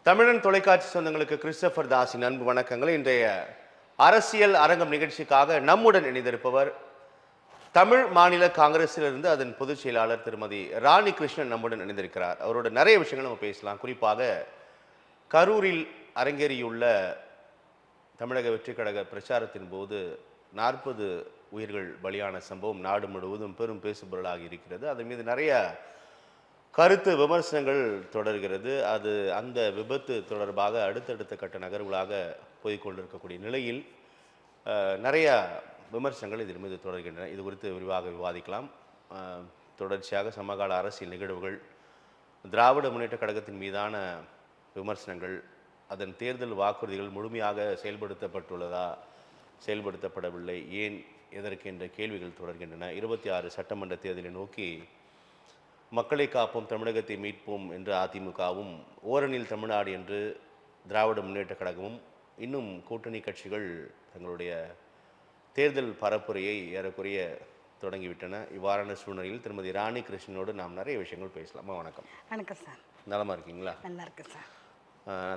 தமிழன் தொலைக்காட்சி சொந்தங்களுக்கு கிறிஸ்டபர் தாஸின் அன்பு வணக்கங்கள். இன்றைய அரசியல் அரங்கம் நிகழ்ச்சிக்காக நம்முடன் இணைந்திருப்பவர் தமிழ் மாநில காங்கிரஸிலிருந்து அதன் பொதுச் செயலாளர் திருமதி ராணி கிருஷ்ணன் நம்முடன் இணைந்திருக்கிறார். அவரோட நிறைய விஷயங்கள் நம்ம பேசலாம். குறிப்பாக கரூரில் அரங்கேறியுள்ள தமிழக வெற்றிக் கழக பிரச்சாரத்தின் போது 40 உயிர்கள் பலியான சம்பவம் நாடு முழுவதும் பெரும் பேசுபொருளாக இருக்கிறது. அதன் மீது நிறைய கருத்து விமர்சனங்கள் தொடர்கிறது. அது அந்த விபத்து தொடர்பாக அடுத்தடுத்த கட்ட நகர்வுகளாக போய்கொண்டிருக்கக்கூடிய நிலையில் நிறைய விமர்சனங்கள் இதன் மீது தொடர்கின்றன. இது குறித்து விரிவாக விவாதிக்கலாம். தொடர்ச்சியாக சமகால அரசியல் நிகழ்வுகள், திராவிட முன்னேற்ற கழகத்தின் மீதான விமர்சனங்கள், அதன் தேர்தல் வாக்குறுதிகள் முழுமையாக செயல்படுத்தப்பட்டுள்ளதா, செயல்படுத்தப்படவில்லை, ஏன், எதற்கு என்ற கேள்விகள் தொடர்கின்றன. 26 சட்டமன்ற தேர்தலை நோக்கி மக்களை காப்போம், தமிழகத்தை மீட்போம் என்று அதிமுகவும், ஓரணில் தமிழ்நாடு என்று திராவிட முன்னேற்ற கழகமும், இன்னும் கூட்டணி கட்சிகள் தங்களுடைய தேர்தல் பரப்புரையை ஏறக்குறைய தொடங்கிவிட்டன. இவ்வாறான சூழ்நிலையில் திருமதி ராணி கிருஷ்ணனோடு நாம் நிறைய விஷயங்கள் பேசலாமா? வணக்கம். வணக்கம் சார். நலமா இருக்கீங்களா? நல்லா இருக்கு சார்.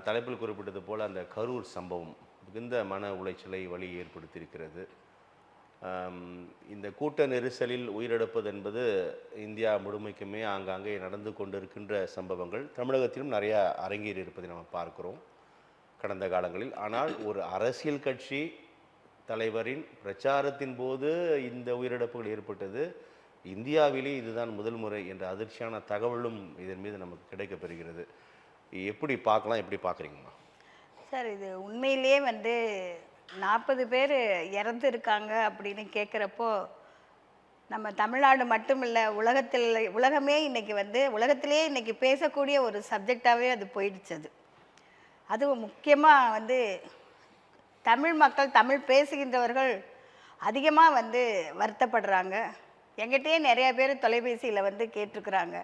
தலைப்பில் குறிப்பிட்டது போல் அந்த கரூர் சம்பவம் மிகுந்த மன உளைச்சலை வழி ஏற்படுத்தியிருக்கிறது. இந்த கூட்ட நெரிசலில் உயிரிழப்பது என்பது இந்தியா முழுமைக்குமே ஆங்காங்கே நடந்து கொண்டிருக்கின்ற சம்பவங்கள் தமிழகத்திலும் நிறையா அரங்கேறி இருப்பதை நம்ம பார்க்கிறோம் கடந்த காலங்களில். ஆனால் ஒரு அரசியல் கட்சி தலைவரின் பிரச்சாரத்தின் போது இந்த உயிரிழப்புகள் ஏற்பட்டது இந்தியாவிலே இதுதான் முதல் முறை என்ற அதிர்ச்சியான தகவலும் இதன் மீது நமக்கு கிடைக்கப்பெறுகிறது. எப்படி பார்க்கலாம், எப்படி பார்க்குறீங்கம்மா? சார், இது உண்மையிலேயே 40 பேர் இறந்துருக்காங்க அப்படின்னு கேட்குறப்போ நம்ம தமிழ்நாடு மட்டும் இல்லை, உலகமே இன்றைக்கி உலகத்திலே இன்றைக்கி பேசக்கூடிய ஒரு சப்ஜெக்டாகவே அது போயிடுச்சு. அதுவும் முக்கியமாக தமிழ் மக்கள், தமிழ் பேசுகின்றவர்கள் அதிகமாக வருத்தப்படுறாங்க. எங்கிட்டே நிறைய பேர் தொலைபேசியில் கேட்டிருக்கிறாங்க.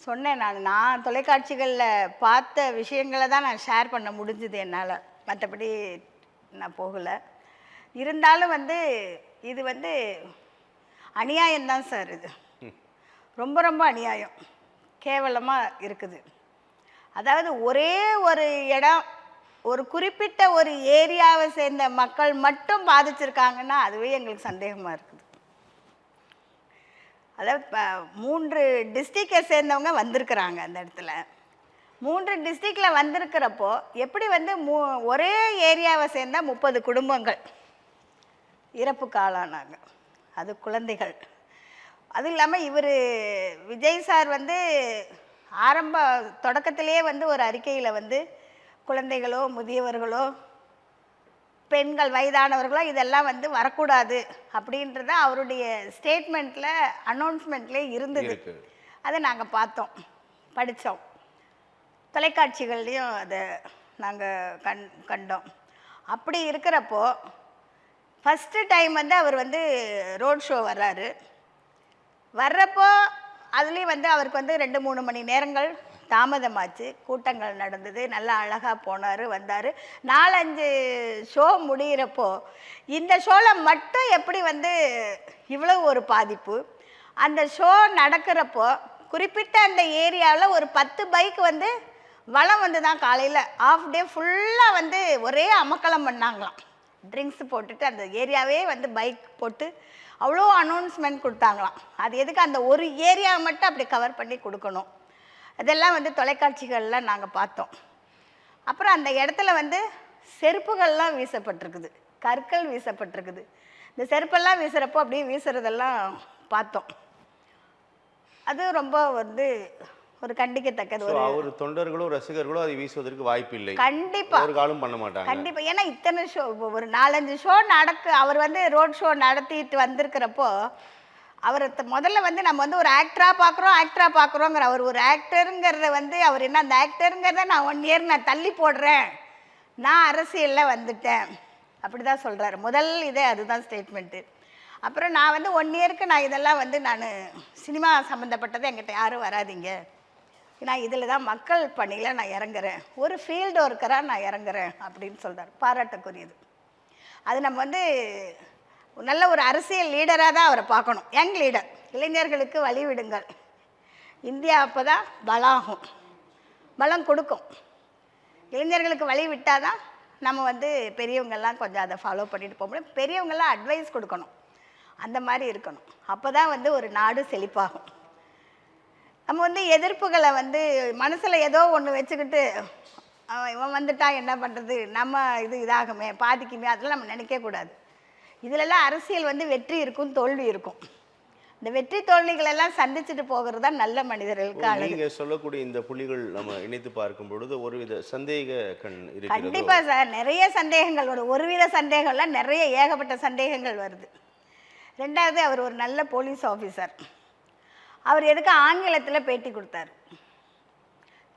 சொன்னேன், நான் தொலைக்காட்சிகளில் பார்த்த விஷயங்களை தான் நான் ஷேர் பண்ண முடிஞ்சுது என்னால், மற்றபடி நான் போகலை. இருந்தாலும் இது அநியாயம்தான் சார். இது ரொம்ப ரொம்ப அநியாயம், கேவலமாக இருக்குது. அதாவது ஒரே ஒரு இடம், ஒரு குறிப்பிட்ட ஒரு ஏரியாவை சேர்ந்த மக்கள் மட்டும் பாதிச்சிருக்காங்கன்னா அதுவே எங்களுக்கு சந்தேகமாக இருக்குது. அதாவது 3 டிஸ்ட்ரிக்டை சேர்ந்தவங்க வந்திருக்கிறாங்க அந்த இடத்துல. 3 டிஸ்ட்ரிக்டில் வந்திருக்கிறப்போ எப்படி ஒரே ஏரியாவை சேர்ந்த 30 குடும்பங்கள் இறப்புக்கு ஆளானாங்க, அது குழந்தைகள். அதுவும் இல்லாமல் இவர் விஜய் சார் ஆரம்ப தொடக்கத்திலேயே ஒரு அறிக்கையில் குழந்தைகளோ, முதியவர்களோ, பெண்கள், வயதானவர்களோ இதெல்லாம் வரக்கூடாது அப்படின்றத அவருடைய ஸ்டேட்மெண்ட்டில், அனௌன்ஸ்மெண்ட்லேயே இருந்தது. அதை நாங்கள் பார்த்தோம், படித்தோம், தொலைக்காட்சிகள்லேயும் அதை நாங்கள் கண்டோம். அப்படி இருக்கிறப்போ ஃபஸ்ட்டு டைம் அவர் ரோட் ஷோ வர்றப்போ அதுலேயும் அவருக்கு 2-3 மணி நேரங்கள் தாமதமாச்சு. கூட்டங்கள் நடந்தது, நல்லா அழகாக போனார், வந்தார். 4-5 ஷோ முடிகிறப்போ இந்த ஷோவில் மட்டும் எப்படி இவ்வளோ ஒரு பாதிப்பு. அந்த ஷோ நடக்கிறப்போ குறிப்பிட்ட அந்த ஏரியாவில் ஒரு 10 பைக் வளம் தான் காலையில் ஆஃப் டே ஃபுல்லாக ஒரே அமக்கலம் பண்ணாங்களாம். ட்ரிங்க்ஸ் போட்டுட்டு அந்த ஏரியாவே பைக் போட்டு அவ்வளோ அனௌன்ஸ்மெண்ட் கொடுத்தாங்களாம். அது எதுக்கு அந்த ஒரு ஏரியாவை மட்டும் அப்படி கவர் பண்ணி கொடுக்கணும். இதெல்லாம் தொலைக்காட்சிகளில் நாங்கள் பார்த்தோம். அப்புறம் அந்த இடத்துல செருப்புகள்லாம் வீசப்பட்டிருக்குது, கற்கள் வீசப்பட்டிருக்குது. இந்த செருப்பெல்லாம் வீசுகிறப்போ அப்படியே வீசுறதெல்லாம் பார்த்தோம். அது ரொம்ப ஒரு கண்டிக்கத்தக்கது. அவர் தொண்டர்களோ ரசிகர்களோ அதை வீசுவதற்கு வாய்ப்பு இல்லை, கண்டிப்பாக ஒரு காலம் பண்ண மாட்டாங்க. கண்டிப்பாக. ஏன்னா இத்தனை ஷோ, ஒரு 4-5 ஷோ அவர் ரோட் ஷோ நடத்திட்டு வந்திருக்கிறப்போ அவர் முதல்ல நம்ம ஒரு ஆக்டராக பார்க்குறோங்கிற அவர் ஒரு ஆக்டருங்கிறத அவர் என்ன, அந்த ஆக்டருங்கிறத நான் 1 இயர் நான் தள்ளி போடுறேன், நான் அரசியலில் வந்துட்டேன் அப்படி தான் சொல்கிறாரு. முதல் இதே அதுதான் ஸ்டேட்மெண்ட்டு. அப்புறம் நான் 1 இயருக்கு நான் இதெல்லாம் நான் சினிமா சம்மந்தப்பட்டதை என்கிட்ட யாரும் வராதிங்க, நான் இதில் தான் மக்கள் பணியில் நான் இறங்குறேன், ஒரு ஃபீல்டு ஒர்க்கராக நான் இறங்குறேன் அப்படின்னு சொல்கிறார். பாராட்டக்குரியது. அது நம்ம நல்ல ஒரு அரசியல் லீடராக தான் அவரை பார்க்கணும். யங் லீடர், இளைஞர்களுக்கு வழிவிடுங்கள், இந்தியா அப்போ தான் பலம் கொடுக்கும். இளைஞர்களுக்கு வழி விட்டாதான் நம்ம வந்து பெரியவங்கெல்லாம் கொஞ்சம் அதை ஃபாலோ பண்ணிட்டு போக முடியும். பெரியவங்கெல்லாம் அட்வைஸ் கொடுக்கணும், அந்த மாதிரி இருக்கணும். அப்போ தான் வந்து ஒரு நாடு செழிப்பாகும். நம்ம வந்து எதிர்ப்புகளை வந்து மனசில் ஏதோ ஒன்று வச்சுக்கிட்டு இவன் வந்துட்டா என்ன பண்ணுறது, நம்ம இதாகுமே பாதிக்குமே, அதெல்லாம் நம்ம நினைக்கக்கூடாது. இதிலெல்லாம் அரசியல் வந்து வெற்றி இருக்கும், தோல்வி இருக்கும். இந்த வெற்றி தோல்விகளெல்லாம் சந்திச்சுட்டு போகிறது தான் நல்ல மனிதர்களுக்கு அழகு. நீங்க சொல்லக்கூடிய இந்த புள்ளிகள் நம்ம இணைத்து பார்க்கும் பொழுது ஒருவித சந்தேக கண் இருக்கிறது. கண்டிப்பா சார், நிறைய சந்தேகங்கள் வரும். ஒருவித சந்தேகம்லாம் நிறைய ஏகப்பட்ட சந்தேகங்கள் வருது. ரெண்டாவது, அவர் ஒரு நல்ல போலீஸ் ஆஃபீஸர். அவர் எதுக்கு ஆங்கிலத்தில் பேட்டி கொடுத்தாரு?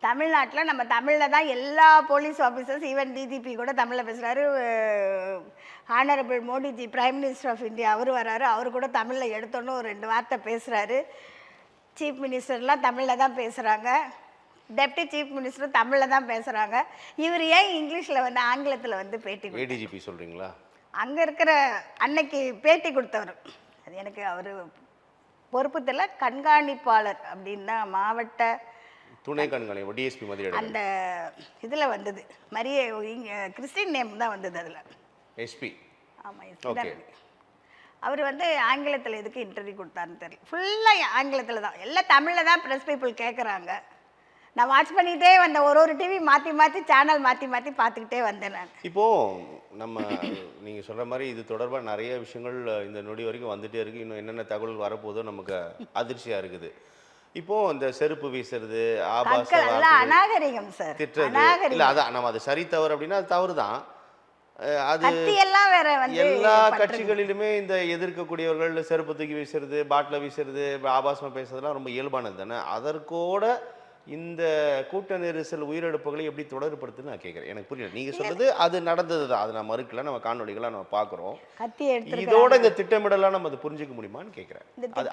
தமிழ்நாட்டில் நம்ம தமிழில் தான் எல்லா போலீஸ் ஆஃபீஸர்ஸ், ஈவன் டிஜிபி கூட தமிழில் பேசுகிறாரு. Honourable Modiji, prime minister of India, அவர் வராரு, அவர் கூட தமிழில் எடுத்தோன்னு ஒரு 2 வார்த்தை பேசுகிறாரு. சீஃப் மினிஸ்டர்லாம் தமிழில் தான் பேசுகிறாங்க, டெப்டி சீஃப் மினிஸ்டரும் தமிழில் தான் பேசுகிறாங்க. இவர் ஏன் இங்கிலீஷில் வந்து ஆங்கிலத்தில் வந்து பேட்டி ஏடிஜிபி சொல்கிறீங்களா? அங்கே இருக்கிற அன்னைக்கு பேட்டி கொடுத்தவர், அது எனக்கு அவர் பொறுப்பு தெரியல, கண்காணிப்பாளர் அப்படின்னா மாவட்ட துணை கண்காணிப்பு டிஎஸ்பி மதிய அந்த இதில் வந்தது, மரிய கிறிஸ்டின் நேம் தான் வந்தது அதில், எஸ்பி. ஆமாம், எஸ்பி தான். அவர் வந்து ஆங்கிலத்தில் எதுக்கு இன்டர்வியூ கொடுத்தாருன்னு தெரியல. ஃபுல்லாக ஆங்கிலத்தில் தான், எல்லாம் தமிழில் தான் ப்ரெஸ் பீப்புள் கேட்குறாங்க. நான் வாட்ச் பண்ணிகிட்டே வந்தேன், ஒரு டிவி மாற்றி மாற்றி சேனல் மாற்றி மாற்றி பார்த்துக்கிட்டே வந்தேன் நான். இப்போது நம்ம நீங்கள் சொல்கிற மாதிரி இது தொடர்பாக நிறைய விஷயங்கள் இந்த நொடி வரைக்கும் வந்துகிட்டே இருக்குது. இன்னும் என்னென்ன தகவல் வரப்போதோ நமக்கு அதிர்ச்சியாக இருக்குது. இப்போ இந்த செருப்பு வீசுறது, ஆபாச அநாகரிகம் சார், திட்டுறது, இல்லை அதான் நம்ம அது சரி தவறு அப்படின்னா அது தவறு தான். அது எல்லா கட்சிகளிலுமே இந்த எதிர்க்கக்கூடியவர்கள் செருப்பு தூக்கி வீசுறது, பாட்டில வீசுறது, ஆபாசமாக பேசுறதுலாம் ரொம்ப இயல்பானது தானே. அதற்கோட இந்த கூட்ட நெரிசல் உயிரிழப்புகளை எப்படி தொடர்படுத்துன்னு நான் கேட்குறேன். எனக்கு புரியல. நீங்கள் சொல்றது அது நடந்தது தான், அது நான் மறுக்கல, நம்ம காணொலிகளாக நம்ம பார்க்குறோம். இதோட இந்த திட்டமிடலாம் நம்ம அதை புரிஞ்சுக்க முடியுமான்னு கேட்குறேன்.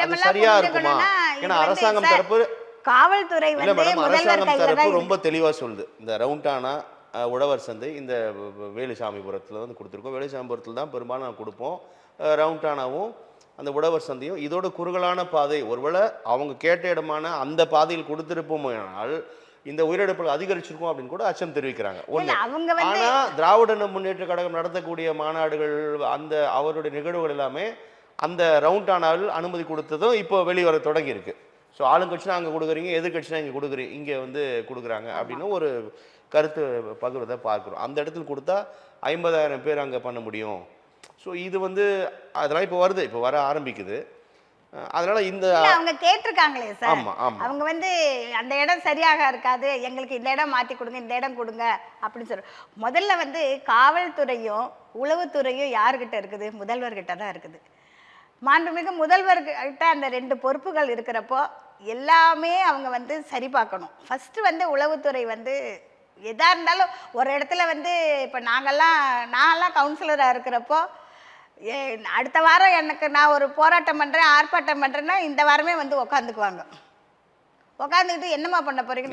அது சரியா இருக்குமா? ஏன்னா அரசாங்கம் தரப்பு, காவல்துறை இல்லை மேடம், அரசாங்கம் தரப்பு ரொம்ப தெளிவாக சொல்லுது. இந்த ரவுண்டானா உழவர் சந்தை இந்த வேலுசாமிபுரத்தில் வந்து கொடுத்துருக்கோம். வேலுசாமிபுரத்தில் தான் பெரும்பாலும் நான் கொடுப்போம். ரவுண்டானாவும் அந்த உழவர் சந்தையும் இதோட குறுகலான பாதை, ஒருவேளை அவங்க கேட்ட இடமான அந்த பாதையில் கொடுத்திருப்போமானால் இந்த உயிரிழப்புகள் அதிகரிச்சிருக்கும் அப்படின்னு கூட அச்சம் தெரிவிக்கிறாங்க. ஒண்ணு. ஆனா திராவிட முன்னேற்ற கழகம் நடத்தக்கூடிய மாநாடுகள், அந்த அவருடைய நிகழ்வுகள் எல்லாமே அந்த ரவுண்டானாவில் அனுமதி கொடுத்ததும் இப்போ வெளிவர தொடங்கி இருக்கு. ஸோ ஆளுங்கட்சினா அங்கே கொடுக்குறீங்க, எதிர்கட்சினா இங்கே கொடுக்குறீங்க, இங்கே வந்து கொடுக்குறாங்க அப்படின்னு ஒரு கருத்து பகிர்வதை பார்க்குறோம். அந்த இடத்துல கொடுத்தா 50,000 பேர் அங்கே பண்ண முடியும். ஸோ இது வந்து அதெல்லாம் இப்போ வருது, இப்போ வர ஆரம்பிக்குது. அதனால இந்த அவங்க கேட்டிருக்காங்களே சார். ஆமா ஆமா, அவங்க வந்து அந்த இடம் சரியாக இருக்காது, எங்களுக்கு இந்த இடம் மாற்றி கொடுங்க, இந்த இடம் கொடுங்க அப்படின்னு சொல்ற. முதல்ல வந்து காவல்துறையும் உளவுத்துறையும் யாருக்கிட்ட இருக்குது? முதல்வர்கிட்ட தான் இருக்குது. மாண்புமிகு முதல்வர்கிட்ட அந்த 2 பொறுப்புகள் இருக்கிறப்போ எல்லாமே அவங்க வந்து சரி பார்க்கணும். ஃபஸ்ட்டு வந்து உளவுத்துறை வந்து எதாக இருந்தாலும் ஒரு இடத்துல வந்து இப்போ நான்லாம் கவுன்சிலராக இருக்கிறப்போ அடுத்த வாரம் எனக்கு நான் ஒரு போராட்டம் பண்ணுறேன், ஆர்ப்பாட்டம் பண்ணுறேன்னா இந்த வாரமே வந்து உட்காந்துக்குவாங்க. உட்காந்துக்கிட்டு என்னமா பண்ண போறீங்க,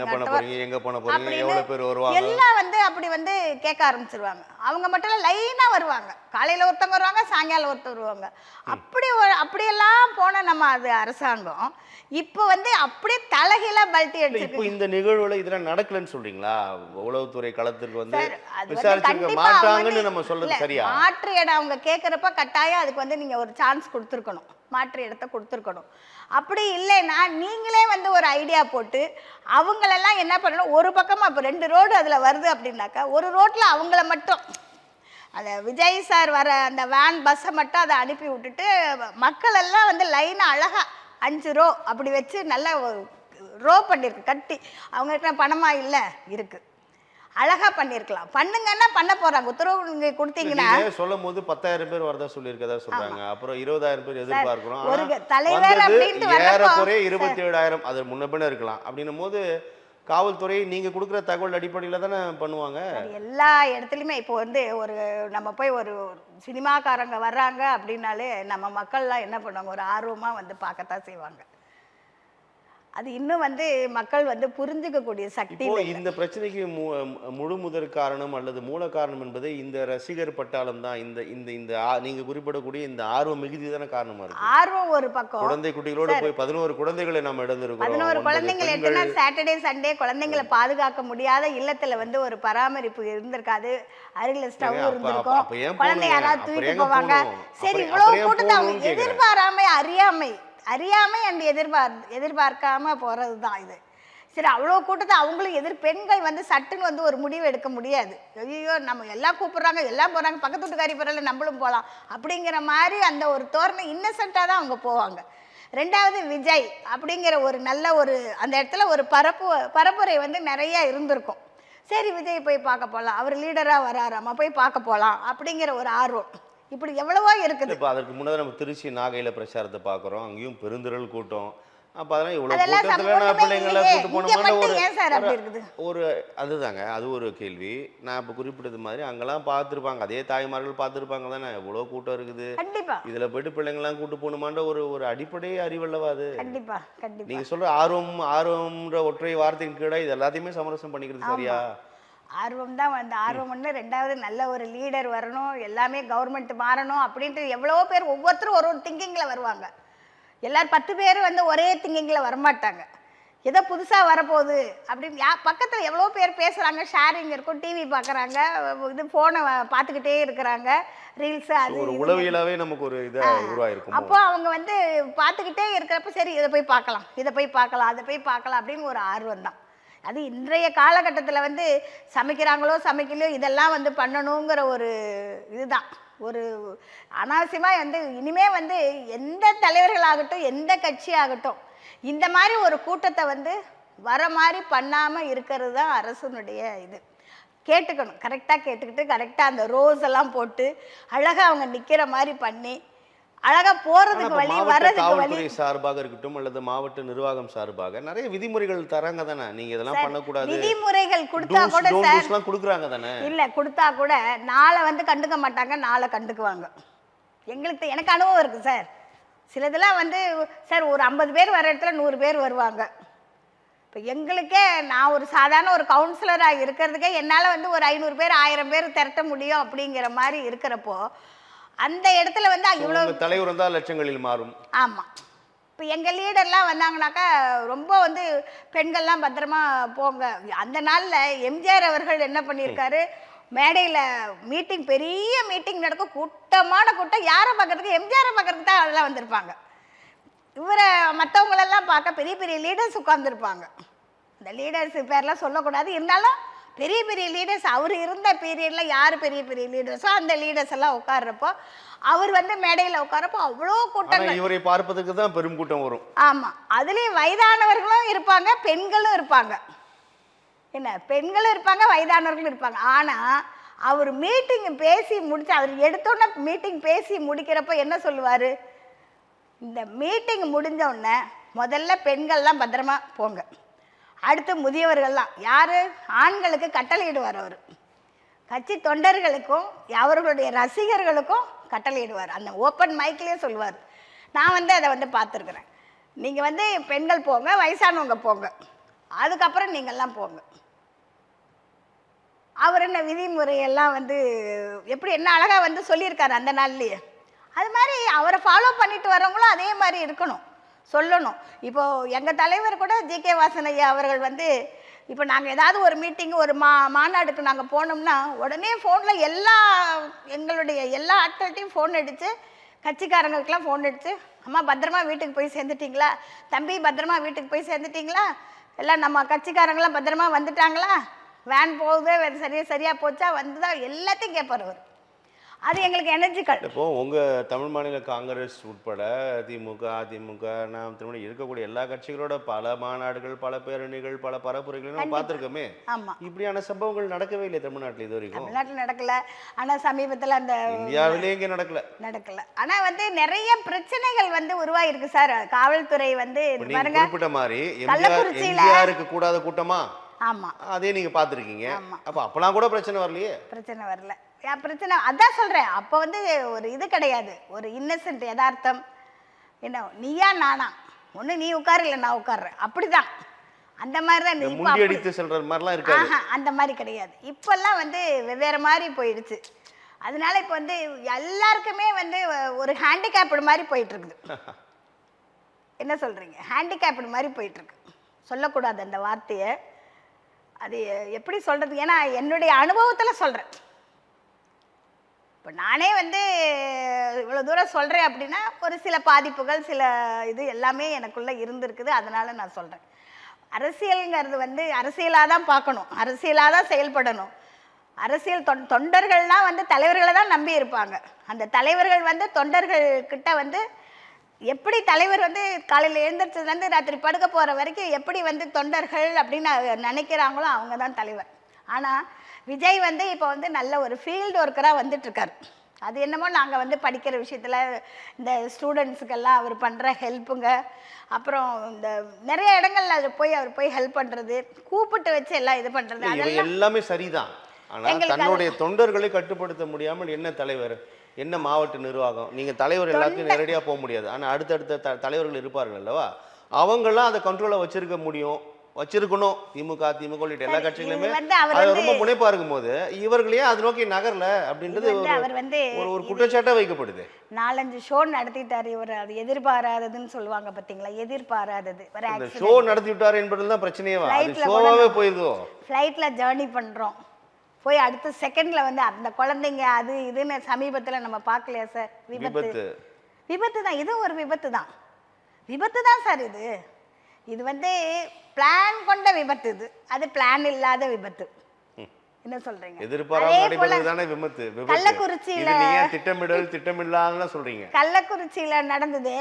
எல்லாம் வந்து அப்படி வந்து கேட்க ஆரம்பிச்சிருவாங்க. அவங்க மட்டும் இல்லை, லைனாக வருவாங்க. காலையில் ஒருத்தவங்க வருவாங்க, சாயங்காலம் ஒருத்தர் வருவாங்க. அப்படியெல்லாம் போன நம்ம அது அரசாங்கம் இப்போ வந்து அப்படியே தலைகீழாக பல்ட்டி அடிச்சு. இப்போ இந்த நிகழ்வுல இதெல்லாம் நடக்கலன்னு சொல்றீங்களா? உளவுத்துறை களத்துக்கு வந்து விசாரிச்சுக்க மாட்டாங்கன்னு நம்ம சொல்றது சரியா? மாற்று இடம் அவங்க கேட்குறப்ப கட்டாயம் அதுக்கு வந்து நீங்கள் ஒரு சான்ஸ் கொடுத்துருக்கணும், மாற்று இடத்தை கொடுத்துருக்கணும். அப்படி இல்லைன்னா நீங்களே வந்து ஒரு ஐடியா போட்டு அவங்களெல்லாம் என்ன பண்ணணும், ஒரு பக்கமாக இப்போ 2 ரோடு அதில் வருது அப்படின்னாக்கா ஒரு ரோட்டில் அவங்கள மட்டும், அந்த விஜய் சார் வர அந்த வேன் பஸ்ஸை மட்டும் அதை அனுப்பி விட்டுட்டு மக்கள் எல்லாம் வந்து லைனாக அழகாக 5 ரோ அப்படி வச்சு நல்லா ரோ பண்ணியிருக்கு கட்டி. அவங்ககிட்ட பணமா இல்லை இருக்கு, அழகா பண்ணிருக்கலாம். பண்ணுங்கன்னா பண்ண போறாங்க. உத்தரவு நீங்க கொடுத்தீங்கன்னா சொல்லும் போது 10,000 பேர் வரதா சொல்லியிருக்கதா சொல்றாங்க. அப்புறம் 20,000 பேர் எதிர்பார்க்கிறோம். ஒரு தலைவர் அப்படின்ட்டு ஏறக்குறைய 27,000 அது முன்ன பின்ன இருக்கலாம். அப்படின்னும் போது காவல்துறை நீங்க கொடுக்குற தகவல் அடிப்படையில் தானே பண்ணுவாங்க எல்லா இடத்துலையுமே. இப்போ வந்து ஒரு நம்ம போய் ஒரு சினிமாக்காரங்க வர்றாங்க அப்படின்னாலே நம்ம மக்கள்லாம் என்ன பண்ணுவாங்க, ஒரு ஆர்வமாக வந்து பார்க்கத்தான் செய்வாங்க. அது இன்னும் வந்து மக்கள் வந்து புரிஞ்சுக்கக்கூடிய சக்தி இப்போ இல்லை. இந்த பிரச்சனைக்கு முழு முதற் காரணம் அல்லது மூல காரணம் என்பது இந்த ரசிகர் பட்டாளம் தான். இந்த இந்த இந்த நீங்க குறிப்பிடக்கூடிய இந்த ஆர்வ மிகுதி தானே காரணமா இருக்கு. ஆர்வம் ஒரு பக்கம். குழந்தை குட்டிகளோட போய் 11 குழந்தைகளை நம்ம இழந்திருக்கிறோம். 11 குழந்தைகள் பெண்கள். எட்டுனா சாட்டர்டே சண்டே குழந்தைங்களை பாதுகாக்க முடியாத இல்லத்துல வந்து ஒரு பராமரிப்பு இருந்திருக்காது. அருகில ஸ்டவ் இருந்திருக்கும். அப்ப ஏன் குழந்தை போகணும்? யாராவது அப்புறம் தூக்கிட்டு ஏங்க போவாங்க. போகணும்? சரி, அப்புறம் இவ்வளவு ஏன் கூட்டத்தை அவங்க போகணும்னு கேக்குறேன். அறியாமை அண்ட் எதிர்பார்க்காம போறதுதான் இது. சரி, அவ்வளோ கூட்டத்தை அவங்களும் பெண்கள் வந்து சட்டுன்னு வந்து ஒரு முடிவு எடுக்க முடியாது. ஐயோ, நம்ம எல்லாம் கூப்பிடுறாங்க, எல்லாம் போறாங்க, பக்கத்து வீட்டுக்காரி போறல நம்மளும் போகலாம் அப்படிங்கிற மாதிரி அந்த ஒரு தோரணை இன்னசென்ட்டாக தான் அவங்க போவாங்க. ரெண்டாவது, விஜய் அப்படிங்கிற ஒரு நல்ல ஒரு அந்த இடத்துல ஒரு பரப்புரை வந்து நிறைய இருந்திருக்கும். சரி, விஜய் போய் பார்க்க போகலாம், அவர் லீடராக வராராமா, போய் பார்க்க போகலாம் அப்படிங்கிற ஒரு ஆர்வம் இப்படி எவ்வளவோ இருக்குது. இப்போ அதற்கு முன்னாடி நம்ம திருச்சி நாகையில பிரச்சாரத்தை பார்க்குறோம். அங்கேயும் பெருந்திரள் கூட்டம். அப்போ அதெல்லாம் இவ்வளோ அதெல்லாம் கூட்டத்தில் நான் பிள்ளைங்களை கூட்டு போனோம்னா ஏன் சார் அப்படி இருக்குது? ஒரு அதுதாங்க, அது ஒரு கேள்வி. நான் இப்போ குறிப்பிட்டது மாதிரி அங்கெல்லாம் பார்த்துருப்பாங்க, அதே தாய்மார்கள் பார்த்துருப்பாங்க தானே, இவ்வளோ கூட்டம் இருக்குது, கண்டிப்பா இதில் போயிட்டு பிள்ளைங்களாம் கூட்டு போகணுமான்ற ஒரு அடிப்படை அறிவல்லவா அது. கண்டிப்பா கண்டிப்பா. நீங்கள் சொல்கிற ஆர்வம்ன்ற ஒற்றை வார்த்தையின் கீழே இது எல்லாத்தையுமே சமரசம் பண்ணிக்கிறது சரியா? ஆர்வம் தான் வந்து ஆர்வம் ஒன்று. ரெண்டாவது, நல்ல ஒரு லீடர் வரணும், எல்லாமே கவர்மெண்ட் மாறணும் அப்படின்ட்டு எவ்வளவோ பேர் ஒவ்வொருத்தரும் ஒரு திங்கிங்கில் வருவாங்க. எல்லாரும் 10 பேர் வந்து ஒரே திங்கிங்கில் வரமாட்டாங்க. ஏதோ புதுசாக வரப்போகுது அப்படின்னு பக்கத்தில் எவ்வளோ பேர் பேசுகிறாங்க, ஷேரிங் இருக்கும், டிவி பார்க்குறாங்க, இது ஃபோனை பார்த்துக்கிட்டே இருக்கிறாங்க, ரீல்ஸு, அது ஒரு உளவியலாவே நமக்கு ஒரு இதை உருவாயிருக்கும். அப்போ அவங்க வந்து பார்த்துக்கிட்டே இருக்கிறப்ப சரி இதை போய் பார்க்கலாம், இதை போய் பார்க்கலாம், அதை போய் பார்க்கலாம் அப்படின்னு ஒரு ஆர்வம் தான். அது இன்றைய காலகட்டத்தில் வந்து சமைக்கிறாங்களோ சமைக்கலையோ இதெல்லாம் வந்து பண்ணணுங்கிற ஒரு இதுதான். ஒரு அனாவசியமாக வந்து இனிமே வந்து எந்த தலைவர்களாகட்டும், எந்த கட்சி ஆகட்டும், இந்த மாதிரி ஒரு கூட்டத்தை வந்து வர மாதிரி பண்ணாமல் இருக்கிறது தான் அரசனுடைய இது. கேட்டுக்கணும், கரெக்டாக கேட்டுக்கிட்டு கரெக்டாக அந்த ரோஸ் எல்லாம் போட்டு அழகாக அவங்க நிற்கிற மாதிரி பண்ணி அழகா போறதுக்கு வழி, வர்றதுக்கு வழி. காவல்துறை சார்பாக இருக்கட்டும் அல்லது மாவட்ட நிர்வாகம் சார்பாக நிறைய விதிமுறைகள் தராங்க தானே. நீங்க இதெல்லாம் பண்ணக்கூடாது, விதிமுறைகள் கொடுத்தா கூட சார் கொடுக்குறாங்க தானே. இல்ல, கொடுத்தா கூட நாளை வந்து கண்டுக்க மாட்டாங்க, நாளை கண்டுக்குவாங்க. எனக்கு அனுபவம் இருக்கு சார். சிலதெல்லாம் வந்து சார் ஒரு 50 பேர் வர இடத்துல 100 பேர் வருவாங்க. இப்போ எங்களுக்கே நான் ஒரு சாதாரண ஒரு கவுன்சிலராக இருக்கிறதுக்கே என்னால் வந்து ஒரு 500 பேர் 1000 பேர் திரட்ட முடியும் அப்படிங்கிற மாதிரி இருக்கிறப்போ அந்த இடத்துல வந்து இவ்வளோ தலைவர் வந்தால் லட்சங்களில் மாறும். ஆமாம். இப்போ எங்கள் லீடர்லாம் வந்தாங்கனாக்கா ரொம்ப வந்து பெண்கள்லாம் பத்திரமா போங்க. அந்த நாளில் எம்ஜிஆர் அவர்கள் என்ன பண்ணியிருக்காரு, மேடையில் மீட்டிங், பெரிய மீட்டிங் நடக்கும், கூட்டமான கூட்டம், யாரை பார்க்கறதுக்கு, எம்ஜிஆரை பார்க்கறதுக்கு தான் அதெல்லாம் வந்திருப்பாங்க. இவரை மற்றவங்களெல்லாம் பார்க்க பெரிய பெரிய லீடர்ஸ் உட்காந்துருப்பாங்க. இந்த லீடர்ஸ் பேர்லாம் சொல்லக்கூடாது, இருந்தாலும் பெரிய பெரிய லீடர்ஸ் அவர் இருந்த பீரியடில் யார் பெரிய பெரிய லீடர்ஸோ அந்த லீடர்ஸ் எல்லாம் உட்கார்றப்போ அவர் வந்து மேடையில் உட்காரப்போ அவ்வளோ கூட்டங்கள். இவரை பார்ப்பதற்கு தான் பெரும் கூட்டம் வரும். ஆமாம், அதுலேயும் வயதானவர்களும் இருப்பாங்க, பெண்களும் இருப்பாங்க. என்ன, பெண்களும் இருப்பாங்க, வயதானவர்களும் இருப்பாங்க. ஆனால் அவர் மீட்டிங் பேசி முடிச்சு, அவர் எடுத்தோன்னே மீட்டிங் பேசி முடிக்கிறப்ப என்ன சொல்லுவார், இந்த மீட்டிங் முடிஞ்சோடனே முதல்ல பெண்கள்லாம் பத்திரமா போங்க, அடுத்து முதியவர்கள்லாம், யார், ஆண்களுக்கு கட்டளையிடுவார் அவர், கட்சி தொண்டர்களுக்கும் அவர்களுடைய ரசிகர்களுக்கும் கட்டளையிடுவார். அந்த ஓப்பன் மைக்லேயே சொல்லுவார். நான் வந்து அதை வந்து பார்த்துருக்குறேன். நீங்கள் வந்து பெண்கள் போங்க, வயசானவங்க போங்க, அதுக்கப்புறம் நீங்கள்லாம் போங்க. அவர் என்ன விதிமுறையெல்லாம் வந்து எப்படி என்ன அழகாக வந்து சொல்லியிருக்காரு அந்த நாள்லேயே. அது மாதிரி அவரை ஃபாலோ பண்ணிட்டு வரவங்களும் அதே மாதிரி இருக்கணும், சொல்லணும். இப்போது எங்கள் தலைவர் கூட ஜி.கே. வாசன் ஐயா அவர்கள் வந்து இப்போ நாங்கள் ஏதாவது ஒரு மீட்டிங், ஒரு மாநாடுக்கு நாங்கள் போனோம்னா உடனே ஃபோனில் எங்களுடைய எல்லா ஆட்கள்கிட்டையும் ஃபோன் அடித்து, கட்சிக்காரங்களுக்கெல்லாம் ஃபோன் அடித்து, அம்மா பத்திரமா வீட்டுக்கு போய் சேர்ந்துட்டிங்களா, தம்பி பத்திரமா வீட்டுக்கு போய் சேர்ந்துட்டிங்களா, எல்லாம் நம்ம கட்சிக்காரங்களாம் பத்திரமா வந்துட்டாங்களா, வேன் போகுது சரியாக போச்சா, வந்துதா, எல்லாத்தையும் கேட்பார் அவர். அது எங்களுக்கு எனர்ஜிக்கல். இப்போ உங்க தமிழ் மாநில காங்கிரஸ் உட்பட திமுக, அதிமுக, நாம் திரும்ப இருக்கக்கூடிய எல்லா கட்சிகளோட பல மாநாடுகள், பல பேரணிகள், பல பரப்புரைகள் நம்ம பார்த்துருக்கோமே. ஆமா, இப்படியான சம்பவங்கள் நடக்கவே இல்லை தமிழ்நாட்டில் இது வரைக்கும். தமிழ்நாட்டில் நடக்கல, ஆனால் சமீபத்தில் அந்த இந்தியாவிலே இங்கே நடக்கல. ஆனால் வந்து நிறைய பிரச்சனைகள் வந்து உருவாயிருக்கு சார். காவல்துறை வந்து பாருங்க, குறிப்பிட்ட மாதிரி எம்ஜிஆருக்கு கூடாத கூட்டமா, ஆமா, அதே நீங்க பார்த்துருக்கீங்க. அப்போ அப்பெல்லாம் கூட பிரச்சனை வரலையே. பிரச்சனை வரல, பிரச்சனை அதான் சொல்கிறேன். அப்போ வந்து ஒரு இது கிடையாது, ஒரு இன்னசென்ட் யதார்த்தம். என்ன, நீயா நானா, ஒன்று நீ உட்காரு இல்லை நான் உட்கார்றேன், அப்படிதான். அந்த மாதிரி தான் இப்போ முண்டி அடித்து செல்ற மாதிரிலாம் இருக்காது. அந்த மாதிரி கிடையாது. இப்பெல்லாம் வந்து வெவ்வேறு மாதிரி போயிடுச்சு. அதனால இப்போ வந்து எல்லாருக்குமே வந்து ஒரு ஹேண்டிகேப்டு மாதிரி போயிட்டு இருக்குது. என்ன சொல்றீங்க? ஹேண்டிகேப்டு மாதிரி போயிட்டு இருக்கு. சொல்லக்கூடாது அந்த வார்த்தையை. அது எப்படி சொல்றது? ஏன்னா என்னுடைய அனுபவத்தில் சொல்றேன். இப்போ நானே வந்து இவ்வளோ தூரம் சொல்கிறேன் அப்படின்னா ஒரு சில பாதிப்புகள், சில இது எல்லாமே எனக்குள்ளே இருந்திருக்குது. அதனால நான் சொல்கிறேன். அரசியலுங்கிறது வந்து அரசியலாக தான் பார்க்கணும், அரசியலாக தான் செயல்படணும். அரசியல் தொண்டர்கள்லாம் வந்து தலைவர்களை தான் நம்பி இருப்பாங்க. அந்த தலைவர்கள் வந்து தொண்டர்கள் கிட்ட வந்து எப்படி தலைவர் வந்து காலையில் எழுந்திரிச்சதுலேருந்து ராத்திரி படுக்க போகிற வரைக்கும் எப்படி வந்து தொண்டர்கள் அப்படின்னு நினைக்கிறாங்களோ அவங்க தான் தலைவர். ஆனால் விஜய் வந்து இப்போ வந்து நல்ல ஒரு ஃபீல்டு ஒர்க்கராக வந்துட்டுருக்கார். அது என்னமோ நாங்கள் வந்து படிக்கிற விஷயத்தில் இந்த ஸ்டூடெண்ட்ஸுக்கெல்லாம் அவர் பண்ணுற ஹெல்ப்புங்க, அப்புறம் இந்த நிறைய இடங்கள்ல அவர் போய் ஹெல்ப் பண்ணுறது, கூப்பிட்டு வச்சு எல்லாம் இது பண்ணுறது, அதெல்லாம் எல்லாமே சரிதான். ஆனால் தன்னுடைய தொண்டர்களை கட்டுப்படுத்த முடியாமல் என்ன தலைவர், என்ன மாவட்ட நிர்வாகம், நீங்கள் தலைவர் எல்லாத்தையும் நேரடியாக போக முடியாது. ஆனால் அடுத்தடுத்த தலைவர்கள் இருப்பார்கள் அல்லவா, அவங்களாம் அதை கண்ட்ரோலை வச்சிருக்க முடியும், வச்சிருக்கணும். திமுக உள்ளிட்ட எல்லா கட்சிகளுமே அது ரொம்ப முனைப்பா இருக்கும் போது இவர்களே அது நோக்கி நகரல அப்படின்றது ஒரு குற்றச்சாட்டா வைக்கப்படுது. 4-5 ஷோ நடத்திட்டாரு இவர். அது எதிர்பாராததுன்னு சொல்லுவாங்க பாத்தீங்களா, எதிர்பாராதது. ஷோ நடத்தி விட்டாரு என்பதுதான் பிரச்சனையே. ஷோவாவே போயிருதோ, ஃப்ளைட்ல ஜேர்னி பண்றோம், போய் அடுத்த செகண்ட்ல வந்து அந்த குழந்தைங்க அது இதுன்னு சமீபத்துல நம்ம பார்க்கலையா சார்? விபத்து தான். இது ஒரு விபத்து தான், விபத்து தான் சார். இது வந்து பிளான் கொண்ட விபத்து. அது பிளான் இல்லாத விபத்து. என்ன சொல்றீங்க? கள்ளக்குறிச்சியில திட்டமிடலாம் சொல்றீங்க. கள்ளக்குறிச்சியில நடந்தது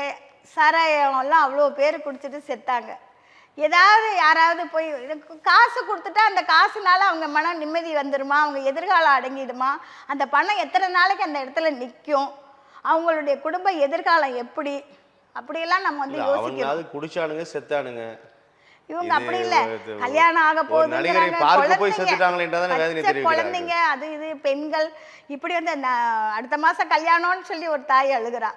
சாராயம் எல்லாம் அவ்வளோ பேர் குடிச்சிட்டு செத்தாங்க. ஏதாவது யாராவது போய் காசு கொடுத்துட்டா அந்த காசுனால அவங்க மனம் நிம்மதி வந்துடுமா? அவங்க எதிர்காலம் அடங்கிடுமா? அந்த பணம் எத்தனை நாளைக்கு அந்த இடத்துல நிற்கும்? அவங்களுடைய குடும்ப எதிர்காலம் எப்படி? அப்படியெல்லாம் நம்ம வந்து யோசிக்கணும். குடிச்சானுங்க செத்தானுங்க, இவங்க அப்படி இல்ல, கல்யாணம் ஆக போகுதுங்கிறாங்க, குழந்தைங்க அது இது பெண்கள் இப்படி வந்து அடுத்த மாசம் கல்யாணம்னு சொல்லி ஒரு தாய் அழுகிறா,